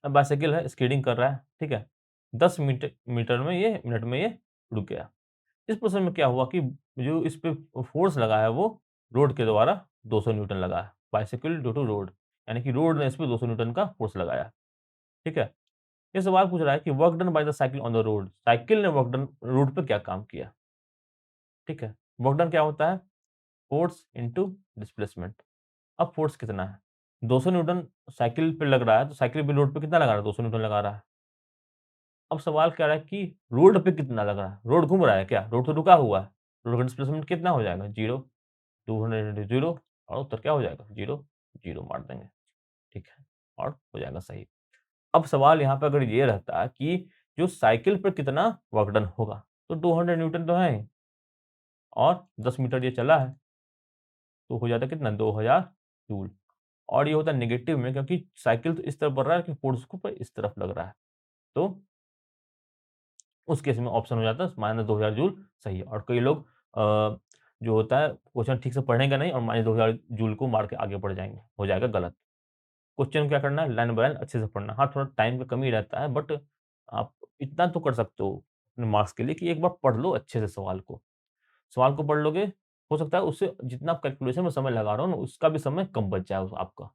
bicycle है, स्कीइंग कर रहा है, ठीक है? 10 मिनट में ये रुक गया। इस प्रोसेस में क्या हुआ कि जो इस पे फोर्स लगा है वो रोड के द्वारा 200 न्यूटन लगा है। बाइसाइकिल ड्यू टू रोड, यानी कि रोड ने इस पे 200 न्यूटन का फोर्स लगाया, ठीक है? ये सवाल पूछ रहा है कि work done by the cycle on the road, cycle ने वर्क डन रोड पे क्या काम किया, ठीक है? वर्क डन क्या होता है? Force into displacement. अब फोर्स कितना है? 200 न्यूटन साइकिल पे लग रहा है, तो साइकिल पे रोड पे कितना लगा रहा है? 200 न्यूटन लगा रहा है। अब सवाल क्या रहा है कि रोड पे कितना लग रहा है? रोड घूम रहा है क्या? रोड तो रुका हुआ है। रोड का डिस्प्लेसमेंट कितना हो जाएगा? 0, 200 इंटू 0 और उत्तर क्या हो जाएगा? 0, 0 मार देंगे, ठीक है? और हो जाएगा सही। अब सवाल यहाँ पे अगर ये रहता है कि जो साइकिल पर कितना वर्क डन होगा, तो 200 न्यूटन तो है ही और 10 मीटर ये चला है, तो हो जाता है कितना? 2000 जूल। और ये होता है नेगेटिव में, क्योंकि साइकिल तो इस तरफ बढ़ रहा है कि फोर्स को पर इस तरफ लग रहा है। तो उस केस में ऑप्शन हो जाता है -2000 जूल सही है। और कई लोग जो होता है क्वेश्चन ठीक से पढ़ेंगे नहीं और -2000 जूल को मार के आगे बढ़ जाएँगे, हो जाएगा गलत। क्वेश्चन क्या करना है? लाइन बाय लाइन अच्छे से पढ़ना है। हाँ, थोड़ा टाइम का कमी रहता है, बट आप इतना तो कर सकते हो अपने मार्क्स के लिए कि एक बार पढ़ लो अच्छे से सवाल को। सवाल को पढ़ लोगे, हो सकता है उससे जितना आप कैलकुलेशन में समय लगा रहे हो ना, उसका भी समय कम बच जाए आपका।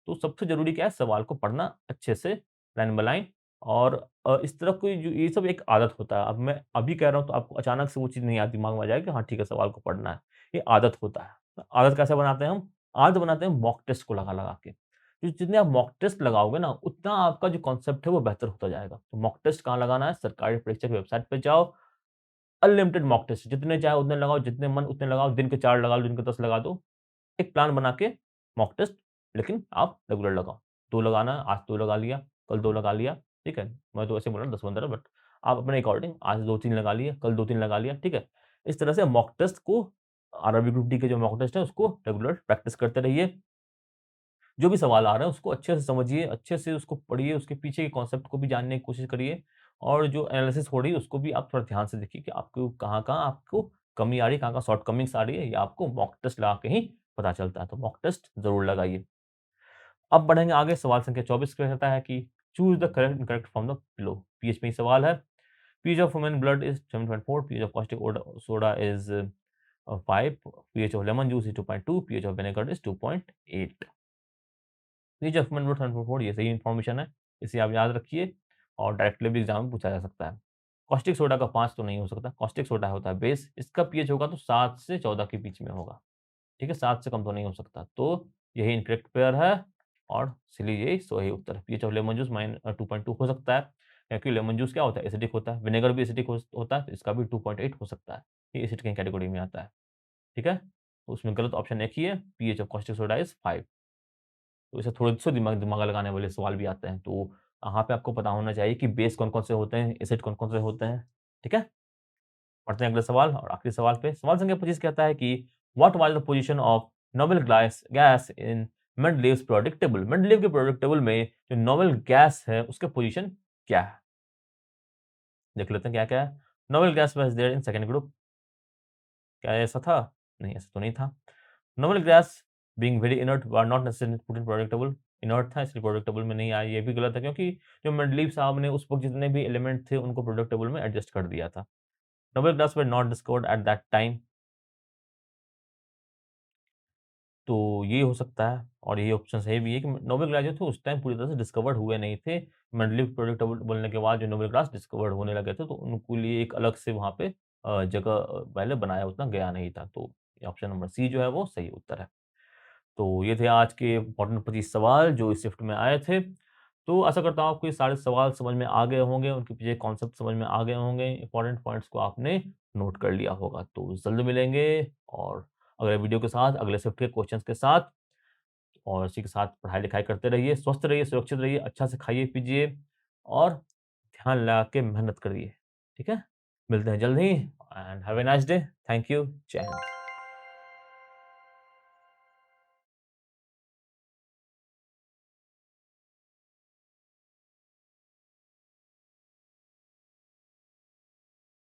तो सबसे ज़रूरी क्या है? सवाल को पढ़ना अच्छे से, लाइन बाय लाइन। और इस तरह कोई जो ये सब एक आदत होता है। अब मैं अभी कह रहा हूँ तो आपको अचानक से वो चीज़ नहीं दिमाग में आ जाएगी कि हाँ, ठीक है, सवाल को पढ़ना है। ये आदत होता है। तो आदत कैसे बनाते हैं हम? आदत बनाते हैं मॉक टेस्ट को लगा-लगा के। तो जितने आप मॉक टेस्ट लगाओगे ना, उतना आपका जो कॉन्सेप्ट है वो बेहतर होता जाएगा। तो मॉक टेस्ट कहाँ लगाना है? सरकारी परीक्षा की वेबसाइट पे जाओ, अनलिमिटेड मॉक टेस्ट जितने चाहे उतने लगाओ, जितने मन उतने लगाओ, दिन के 4 लगा लो, दिन के 10 लगा दो। एक प्लान बना के मॉक टेस्ट, लेकिन आप रेगुलर लगाओ। 2 लगाना है, आज 2 लगा लिया, कल 2 लगा लिया, ठीक है? मैं तो ऐसे बोल रहा हूँ 10-15, बट आप अपने अकॉर्डिंग आज 2-3 लगा लिए, कल 2-3 लगा लिया, ठीक है? इस तरह से मॉक टेस्ट को, आरआरबी ग्रुप डी के जो मॉक टेस्ट है उसको रेगुलर प्रैक्टिस करते रहिए। जो भी सवाल आ रहा है उसको अच्छे से समझिए, अच्छे से उसको पढ़िए, उसके पीछे के कॉन्सेप्ट को भी जानने की कोशिश करिए और जो एनालिसिस हो रही है उसको भी आप थोड़ा ध्यान से देखिए कि आपको कहाँ-कहाँ आपको कमी आ रही है, कहाँ-कहाँ शॉर्टकमिंग्स आ रही है, ये आपको मॉक टेस्ट लगा के ही पता चलता है। तो मॉक टेस्ट ज़रूर लगाइए। अब बढ़ेंगे आगे, सवाल संख्या 24 क्या कहता है कि choose the correct incorrect from the below. PH में ही सवाल है। PH of human blood is 7.4, pH of caustic soda is 5, pH of lemon juice is 2.2, pH of vinegar is 2.8। ये जो अकमंड रोड 144 ये सही इन्फॉर्मेशन है, इसे आप याद रखिए और डायरेक्टली भी एग्ज़ाम में पूछा जा सकता है। कास्टिक सोडा का 5 तो नहीं हो सकता, कास्टिक सोडा होता है बेस, इसका पीएच होगा तो 7 से 14 के बीच में होगा, ठीक है? 7 से कम तो नहीं हो सकता, तो यही इनकरेक्ट पेयर है और इसलिए यही सही उत्तर है। पीएच ऑफ लेमन जूस 2.2 हो सकता है, क्योंकि लेमन जूस क्या होता है? एसिडिक होता है, विनेगर भी एसिडिक होता है, तो इसका भी 2.8 हो सकता है, ये एसिड की कैटेगरी में आता है, ठीक है? तो उसमें गलत ऑप्शन एक ही है, pH of caustic soda is 5। तो इससे थोड़े-से दिमाग लगाने वाले सवाल भी आते हैं। तो यहाँ पे आपको पता होना चाहिए कि बेस कौन-कौन से होते हैं, एसिड कौन-कौन से होते हैं, ठीक है? बढ़ते हैं अगले सवाल और आखिरी सवाल पे। सवाल संख्या 25 कहता है कि what was the position of noble gas in Mendeleev's periodic table? Mendeleev के पीरियोडिक टेबल में जो नोबेल गैस है, उसका पोज़ीशन क्या है? देख लेते हैं क्या-क्या है। Noble gas was there in second group. क्या ऐसा था? नहीं, ऐसा तो नहीं था। Noble gas being very inert were not necessary put in periodic table. Inert था इसलिए पीरियोडिक टेबल में नहीं आया, ये भी गलत है क्योंकि जो मेंडलीव साहब ने उस वक़्त जितने भी एलिमेंट थे उनको पीरियोडिक टेबल में एडजस्ट कर दिया था। Noble gas were not discovered at that time. तो ये हो सकता है और ये ऑप्शन सही भी है कि नोबेल गैस जो थे उस टाइम पूरी तरह से डिस्कवर्ड हुए नहीं थे। मेंडलीव पीरियोडिक टेबल बनने के बाद जो नोबेल गैस डिस्कवर्ड होने लगे थे तो उनके लिए एक अलग से वहाँ पे जगह पहले बनाया उतना गया नहीं था। तो ऑप्शन नंबर सी जो है वो सही उत्तर है। तो ये थे आज के इम्पोर्टेंट 25 सवाल जो इस शिफ्ट में आए थे। तो आशा करता हूँ आपको ये सारे सवाल समझ में आ गए होंगे, उनके पीछे कॉन्सेप्ट समझ में आ गए होंगे, इम्पोर्टेंट पॉइंट्स को आपने नोट कर लिया होगा। तो जल्द मिलेंगे और अगले वीडियो के साथ, अगले शिफ्ट के क्वेश्चन्स के साथ और इसी के साथ पढ़ाई-लिखाई करते रहिए, स्वस्थ रहिए, सुरक्षित रहिए, अच्छा से खाइए-पीजिए और ध्यान लगा के मेहनत करिए। ठीक है? मिलते हैं जल्द ही and have a nice day. Thank you. जय हिंद।